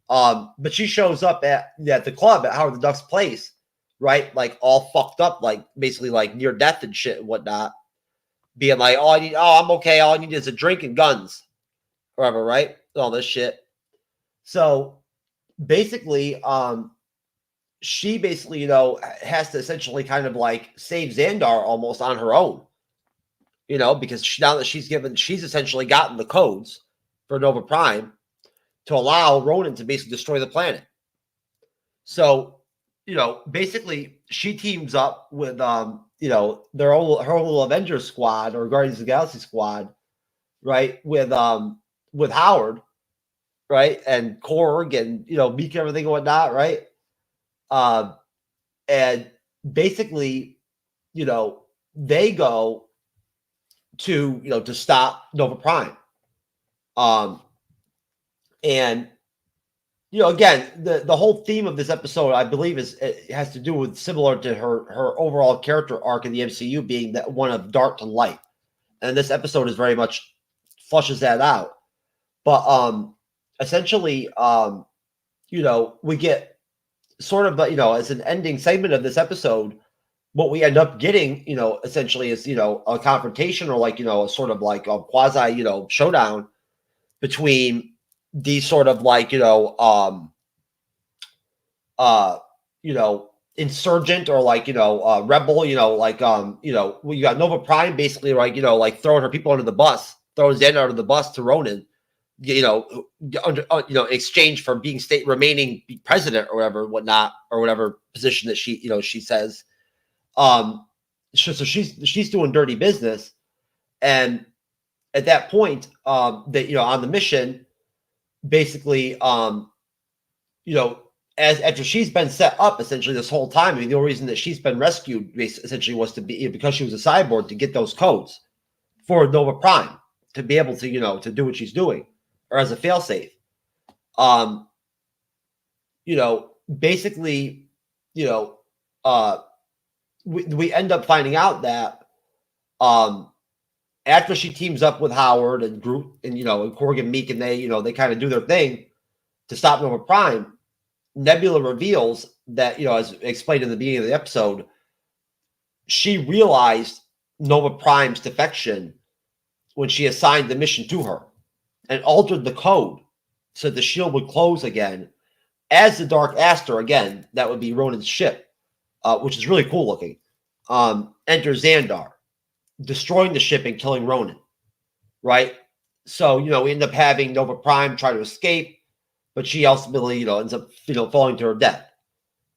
But she shows up at the club at Howard the Duck's place, right? Like all fucked up, like basically like near death and shit and whatnot. Being like, I'm okay. All I need is a drink and guns, whatever, right? All this shit. So basically, she basically, has to essentially kind of like save Xandar almost on her own, because now that she's essentially gotten the codes for Nova Prime to allow Ronan to basically destroy the planet. So, basically she teams up with, her whole Avengers squad or Guardians of the Galaxy squad, right? With Howard, right? And Korg and, Mika, everything and whatnot, right? And basically, they go to stop Nova Prime. And again, the whole theme of this episode, I believe, it has to do with similar to her overall character arc in the MCU being that one of dark to light, and this episode is very much flushes that out. But essentially, we get sort of, as an ending segment of this episode, what we end up getting, essentially is a confrontation or like a sort of like a quasi showdown between these sort of like insurgent or like rebel, you got Nova Prime basically, right, like throwing her people under the bus, throwing Xandar under the bus to Ronan, in exchange for being remaining president or whatever position that she says. So she's doing dirty business, and at that point, that on the mission, basically, as after she's been set up essentially this whole time. I mean, the only reason that she's been rescued essentially was to be because she was a cyborg to get those codes for Nova Prime. to be able to, you know, to do what she's doing, or as a failsafe. You know, basically, you know, we end up finding out that after she teams up with Howard and Groot and, you know, and Korg and Meek, and they, you know, they kind of do their thing to stop Nova Prime, Nebula reveals that, you know, as explained in the beginning of the episode, she realized Nova Prime's defection when she assigned the mission to her and altered the code so the shield would close again. As the Dark Aster, again, that would be Ronan's ship, which is really cool looking, enters Xandar, destroying the ship and killing Ronan, right? So, you know, we end up having Nova Prime try to escape, but she ultimately, you know, ends up, you know, falling to her death.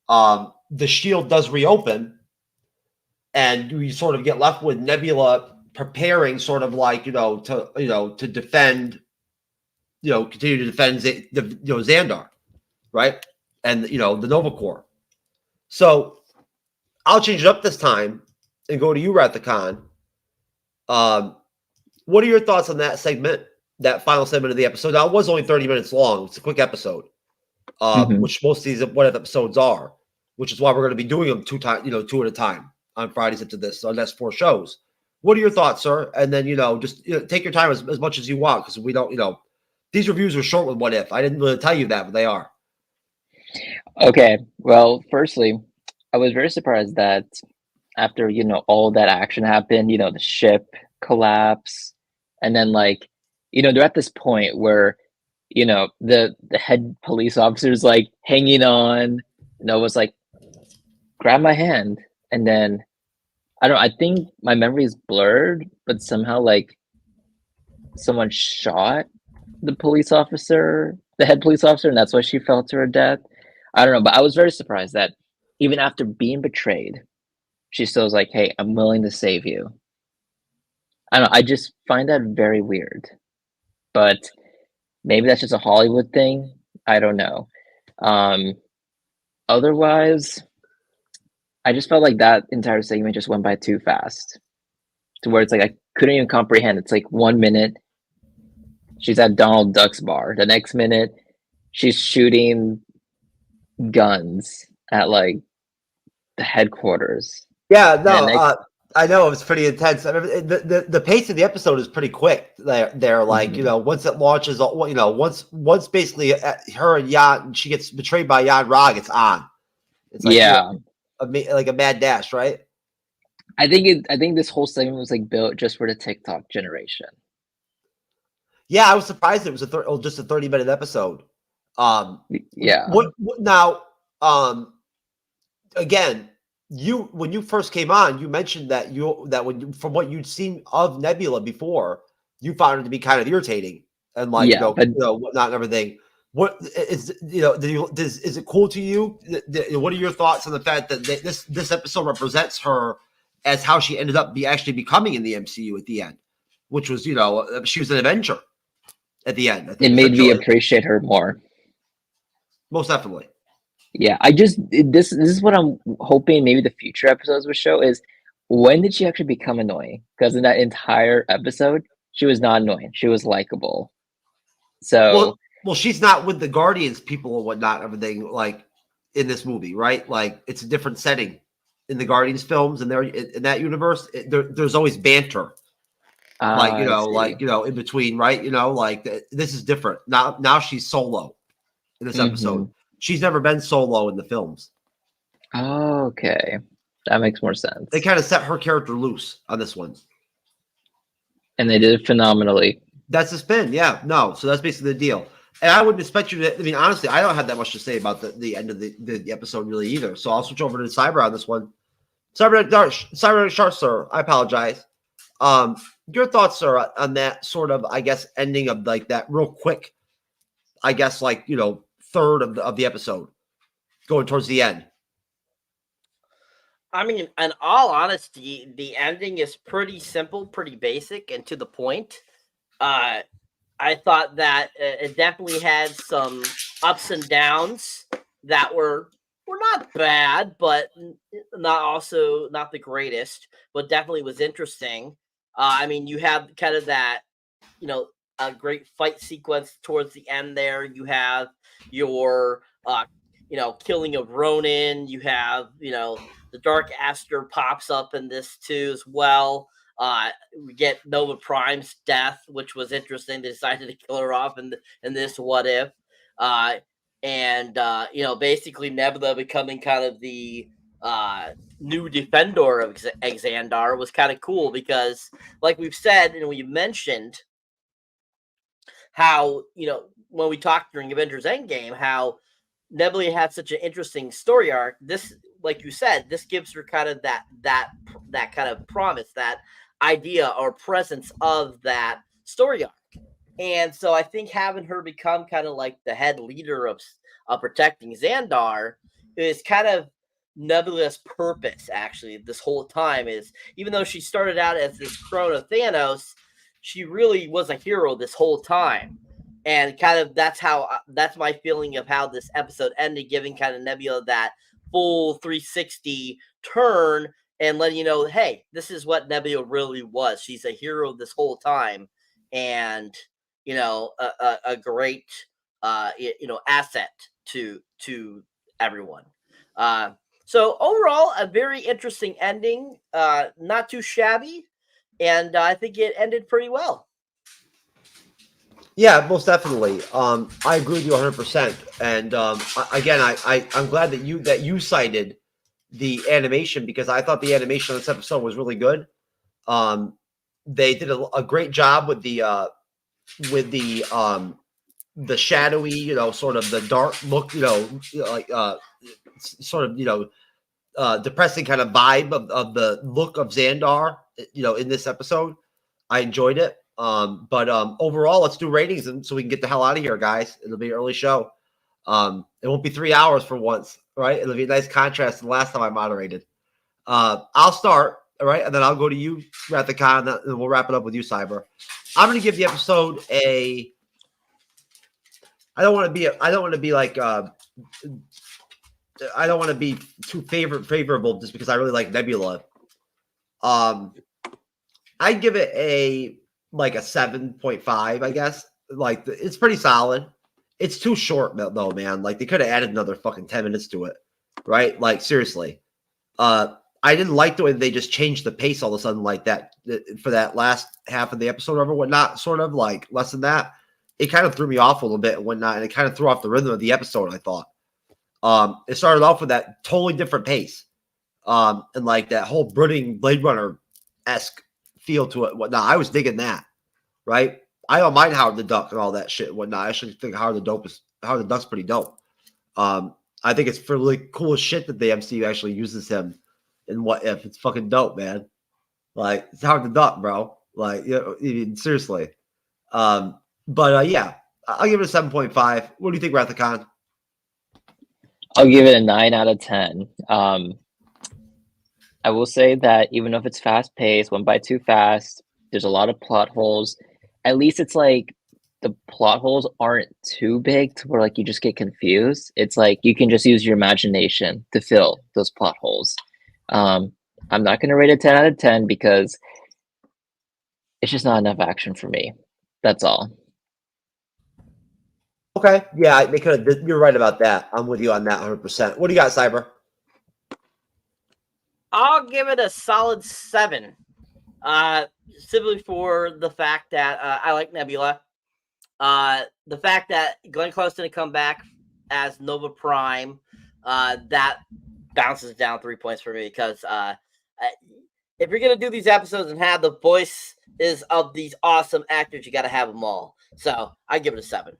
The shield does reopen, and we sort of get left with Nebula preparing sort of like, to defend, continue to defend Xandar, right? And, the Nova Corps. So I'll change it up this time and go to you, Rathacon. What are your thoughts on that segment, that final segment of the episode? Now, it was only 30 minutes long. It's a quick episode, which most of these what episodes are, which is why we're going to be doing them two at a time on Fridays into this. So that's 4 shows. What are your thoughts, sir? And then, just take your time as much as you want, because we don't, these reviews are short with What If. I didn't really tell you that, but they are. Okay. Well, firstly, I was very surprised that after, all that action happened, the ship collapse, and then they're at this point where, the head police officer's like hanging on, Nova's like, grab my hand. And then I think my memory is blurred, but somehow someone shot the police officer, the head police officer, and that's why she fell to her death. I don't know, but I was very surprised that even after being betrayed, she still was like, hey, I'm willing to save you. I don't know, I just find that very weird. But maybe that's just a Hollywood thing. I don't know. Otherwise, I just felt like that entire segment just went by too fast. To where it's like I couldn't even comprehend. It's like 1 minute she's at Donald Duck's bar. The next minute she's shooting guns at the headquarters. Yeah, no, I know it was pretty intense. I mean, the pace of the episode is pretty quick. They're once it launches, once basically her and Jan, she gets betrayed by Jan Rog, it's on. It's like a mad dash, right? I think this whole segment was built just for the TikTok generation. Yeah, I was surprised it was just a 30-minute episode. Yeah. What now? Again, when you first came on, you mentioned that from what you'd seen of Nebula before, you found her to be kind of irritating and whatnot and everything. What is is it cool to you? What are your thoughts on the fact that this episode represents her as how she ended up actually becoming in the MCU at the end, which was she was an Avenger at the end. I think it made me appreciate her more. Most definitely. Yeah, this is what I'm hoping maybe the future episodes will show is when did she actually become annoying? Because in that entire episode, she was not annoying. She was likable. So well, she's not with the Guardians people and whatnot, everything in this movie, right? It's a different setting in the Guardians films, and they're in that universe. There's always banter, in between, right? This is different. Now she's solo in this episode. She's never been solo in the films. Oh, okay. That makes more sense. They kind of set her character loose on this one. And they did it phenomenally. That's the spin, yeah. No, so that's basically the deal. And I wouldn't expect you to, honestly, I don't have that much to say about the end of the episode really either. So I'll switch over to Cyber on this one. Cyber Shark, sir, I apologize. Your thoughts, sir, on that sort of, I guess, ending of that real quick, I guess, third of the episode going towards the end. I mean, in all honesty, the ending is pretty simple, pretty basic, and to the point. I thought that it definitely had some ups and downs that were not bad, but not the greatest, but definitely was interesting. I mean, you have kind of that a great fight sequence towards the end there. You have your killing of Ronin. You have the Dark Aster pops up in this too as well. We get Nova Prime's death, which was interesting. They decided to kill her off in this What If, basically Nebula becoming kind of the new defender of Xandar was kind of cool because, like we've said and we mentioned, how when we talked during Avengers Endgame, how Nebula had such an interesting story arc. This, like you said, this gives her kind of that kind of promise, that idea or presence of that story arc. And so I think having her become kind of like the head leader of protecting Xandar is kind of Nebula's purpose, actually, this whole time. Is, even though she started out as this crone of Thanos, she really was a hero this whole time. And kind of that's my feeling of how this episode ended, giving kind of Nebula that full 360 turn and letting you know, hey, this is what Nebula really was. She's a hero this whole time, and a great asset to everyone. So overall, a very interesting ending, not too shabby, and I think it ended pretty well. Yeah, most definitely. I agree with you 100%. And again, I'm glad that you cited the animation, because I thought the animation on this episode was really good. They did a great job with the shadowy, sort of the dark look, sort of, depressing kind of vibe of the look of Xandar, in this episode. I enjoyed it. But overall, let's do ratings, and so we can get the hell out of here, guys. It'll be an early show. It won't be 3 hours for once, right? It'll be a nice contrast to the last time I moderated. I'll start, all right, and then I'll go to you, Rathacon, and we'll wrap it up with you, Cyber. I'm going to give the episode a. I don't want to be too favorable just because I really like Nebula. I'd give it a 7.5, I guess. It's pretty solid. It's too short though, man. They could have added another fucking 10 minutes to it, right? Seriously. I didn't like the way they just changed the pace all of a sudden like that for that last half of the episode or whatnot, sort of less than that. It kind of threw me off a little bit and whatnot, and it kind of threw off the rhythm of the episode, I thought. It started off with that totally different pace. And that whole brooding Blade Runner-esque feel to it, whatnot. I was digging that, right? I don't mind Howard the Duck and all that shit and whatnot. I actually think Howard the Duck's pretty dope. I think it's really cool as shit that the MCU actually uses him in What If. It's fucking dope, man. It's Howard the Duck, bro. Seriously. Yeah, I'll give it a 7.5. What do you think, Rathacon? I'll give it a 9 out of 10. I will say that even if it's fast paced, went by too fast, there's a lot of plot holes. At least it's the plot holes aren't too big to where you just get confused. It's you can just use your imagination to fill those plot holes. I'm not going to rate it 10 out of 10 because it's just not enough action for me. That's all. Okay. Yeah, they could have. You're right about that. I'm with you on that 100%. What do you got, Cyber? I'll give it a solid 7. Simply for the fact that I like Nebula. The fact that Glenn Close didn't come back as Nova Prime, that bounces down 3 points for me, because if you're going to do these episodes and have the voices of these awesome actors, you got to have them all. So I give it a 7.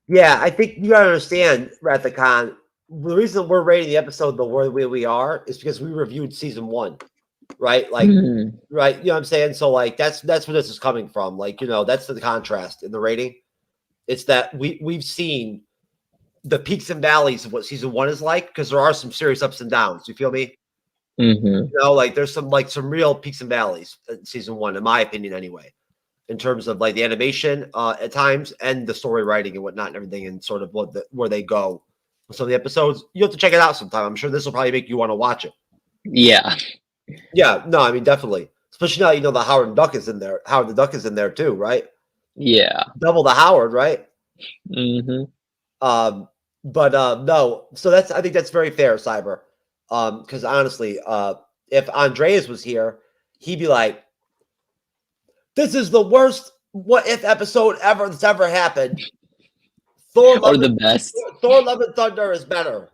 Yeah, I think you gotta understand, Rathacon. The reason we're rating the episode the way we are is because we reviewed season 1, right? Right? You know what I'm saying? So that's where this is coming from. That's the contrast in the rating. It's that we've seen the peaks and valleys of what season 1 is like, because there are some serious ups and downs. You feel me? There's some real peaks and valleys in season 1, in my opinion, anyway. In terms of the animation at times and the story writing and whatnot and everything, and sort of where they go with some of the episodes. You have to check it out sometime. I'm sure this will probably make you want to watch it. Yeah. Yeah. No, I mean, definitely. Especially now you know the Howard Duck is in there. Howard the Duck is in there too, right? Yeah. Double the Howard, right? Mm-hmm. No. So I think that's very fair, Cyber. Because honestly, if Andreas was here, he'd be like, "This is the worst what if episode ever that's ever happened." Thor Or Love the and, best. Thor Love and Thunder is better.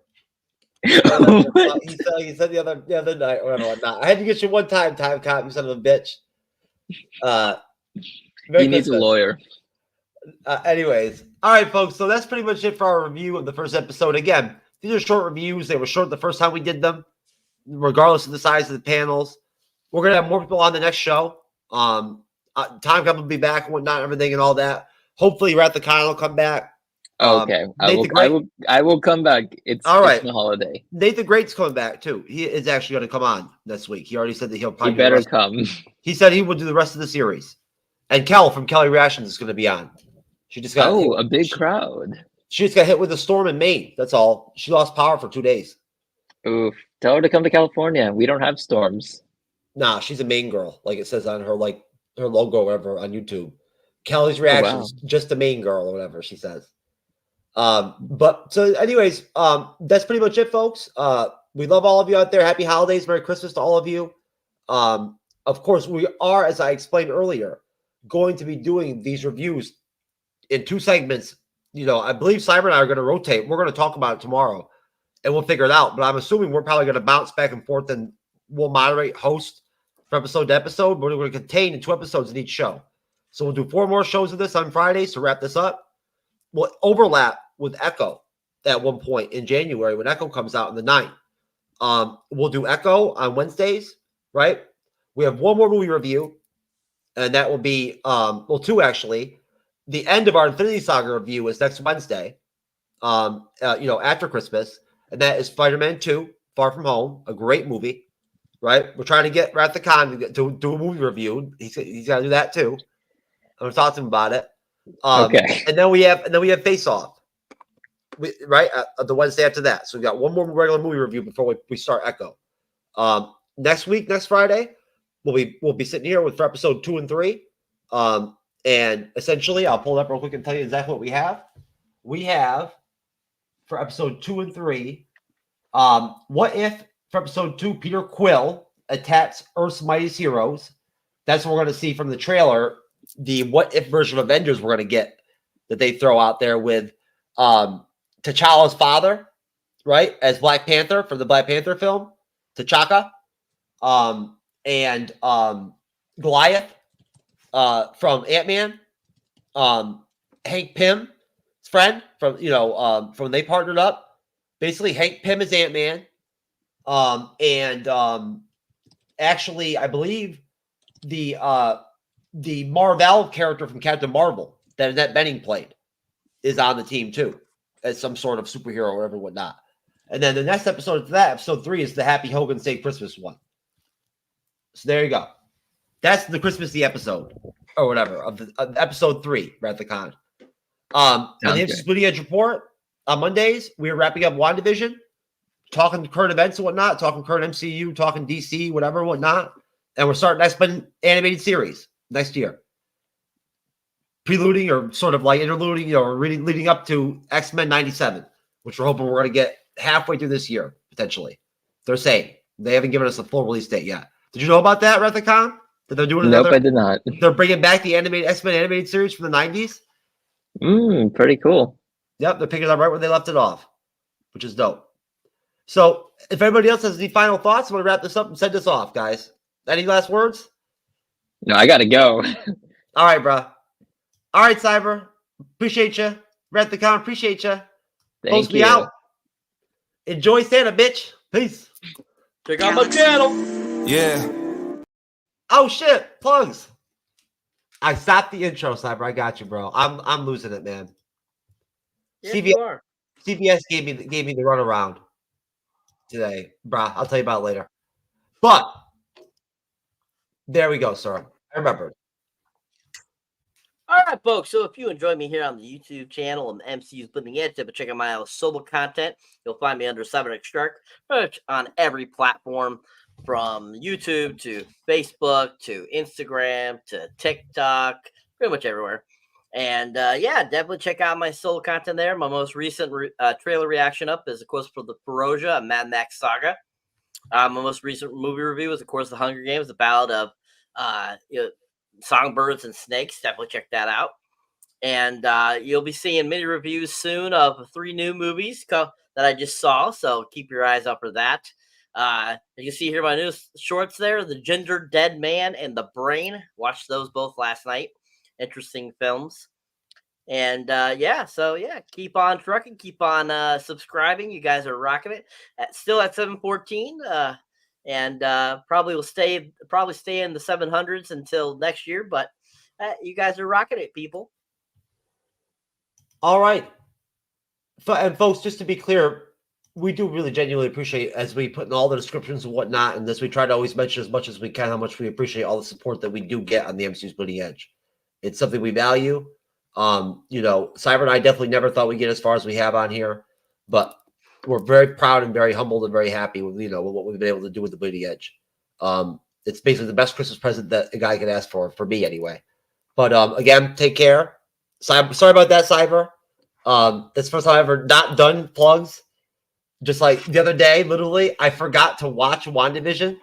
He said the other night, or whatnot. I had to get you one time cop, you son of a bitch. He needs a lawyer. Anyways, all right, folks. So that's pretty much it for our review of the first episode. Again, these are short reviews. They were short the first time we did them, regardless of the size of the panels. We're gonna have more people on the next show. Time Cup will be back and whatnot, everything and all that. Hopefully, Wrath the Con will come back. Okay, I will come back. It's all right. It's the holiday. Nathan Great's coming back too. He is actually going to come on this week. He already said that he'll probably. He better come. He said he will do the rest of the series, and Kel from Kelly Rations is going to be on. She just got a big crowd. She just got hit with a storm in Maine. That's all. She lost power for 2 days. Oof! Tell her to come to California. We don't have storms. Nah, she's a Maine girl, like it says on her her logo, or whatever, on YouTube. Kelly's Reactions, just a Maine girl, or whatever she says. But so anyways, that's pretty much it, folks. We love all of you out there. Happy holidays, Merry Christmas to all of you. Of course, we are, as I explained earlier, going to be doing these reviews in 2 segments. You know, I believe Cyber and I are going to rotate. We're going to talk about it tomorrow and we'll figure it out. But I'm assuming we're probably going to bounce back and forth and we'll moderate host from episode to episode. But we're going to contain in 2 episodes in each show. So we'll do 4 more shows of this on Fridays to wrap this up. We'll overlap with Echo at one point in January when Echo comes out on the 9th. We'll do Echo on Wednesdays, right? We have 1 more movie review, and that will be 2 actually. The end of our Infinity Saga review is next Wednesday, after Christmas, and that is Spider-Man 2, Far From Home, a great movie, right? We're trying to get Wrath the Con to do a movie review. He's got to do that too. I'm going to talk to him about it. Okay. And then we have Face Off, right? The Wednesday after that. So we got 1 more regular movie review before we start Echo. Next Friday, we'll be sitting here for episode 2 and 3. And essentially, I'll pull it up real quick and tell you exactly what we have. We have for episode 2 and 3. What if for episode 2, Peter Quill attacks Earth's Mightiest Heroes? That's what we're going to see from the trailer. The what if version of Avengers we're going to get that they throw out there with T'Challa's father, right, as Black Panther for the Black Panther film, T'Chaka, and Goliath from Ant-Man, Hank Pym's friend from from when they partnered up. Basically, Hank Pym is Ant-Man, actually, I believe the Marvel character from Captain Marvel that Annette Bening played is on the team too, as some sort of superhero or whatever, whatnot. And then the next episode to that, episode 3, is the Happy Hogan Save Christmas one. So there you go. That's the Christmassy episode or whatever of episode 3, Wrath the Con. On the MCU'S Bleeding Edge report on Mondays, we are wrapping up WandaVision, talking current events and whatnot, talking current MCU, talking DC, whatever, whatnot. And we're starting X-Men animated series next year. Preluding or sort of like interluding, or leading up to X-Men 97, which we're hoping we're going to get halfway through this year, potentially. They're saying. They haven't given us a full release date yet. Did you know about that, Wrath the Con? That they're doing another? Nope, I did not. They're bringing back the X-Men animated series from the 90s. Pretty cool. Yep, they're picking it up right where they left it off, which is dope. So if everybody else has any final thoughts, I'm going to wrap this up and send this off, guys. Any last words? No, I got to go. All right, bro. All right, Cyber. Appreciate you. Wrath the Con, appreciate you. Thank you. Me out. Enjoy Santa, bitch. Peace. Check out my channel. Yeah. Oh shit, plugs. I stopped the intro, Cyber. I got you, bro. I'm losing it, man. Yeah, you are. CBS gave me the runaround today, bro. I'll tell you about it later. But there we go, sir. I remembered. All right, folks. So if you enjoy me here on the YouTube channel and the MCU's Bleeding Edge, but check out my solo content. You'll find me under Cyber Extract on every platform. from YouTube to Facebook to Instagram to TikTok, pretty much everywhere. And yeah, definitely check out my solo content there. My most recent trailer reaction up is, of course, for the Feroja, a Mad Max saga. My most recent movie review is, of course, The Hunger Games, the Ballad of Songbirds and Snakes. Definitely check that out. And you'll be seeing mini reviews soon of 3 new movies that I just saw. So keep your eyes up for that. You can see here my new shorts there, The Ginger Dead Man and The Brain. Watched those both last night. Interesting films. And yeah, so yeah, keep on trucking, keep on subscribing. You guys are rocking it. Still at 714, and probably stay in the 700s until next year. But you guys are rocking it, people. All right. And folks, just to be clear, we do really genuinely appreciate, as we put in all the descriptions and whatnot, and this we try to always mention as much as we can, how much we appreciate all the support that we do get on the MCU's Bleeding Edge. It's something we value. You know, Cyber and I definitely never thought we'd get as far as we have on here, but we're very proud and very humbled and very happy with, with what we've been able to do with the Bleeding Edge. It's basically the best Christmas present that a guy could ask for me anyway. But again, take care. Sorry about that, Cyber. That's the first time I've ever not done plugs. Just like the other day, literally, I forgot to watch WandaVision,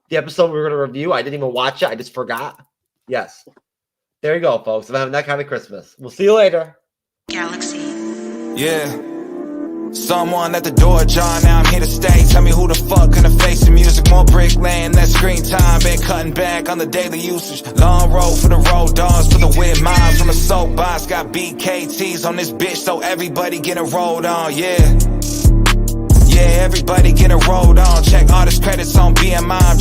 the episode we were going to review. I didn't even watch it. I just forgot. Yes. There you go, folks. I'm having that kind of Christmas. We'll see you later. Galaxy. Yeah. Someone at the door, John. Now I'm here to stay. Tell me who the fuck gonna face the music? More bricklaying, less screen time. Been cutting back on the daily usage. Long road for the road dogs, for the weird minds. From a soapbox, got BKTs on this bitch, so everybody getting rolled on. Yeah. Yeah, everybody getting rolled on. Check all this credits on BMI.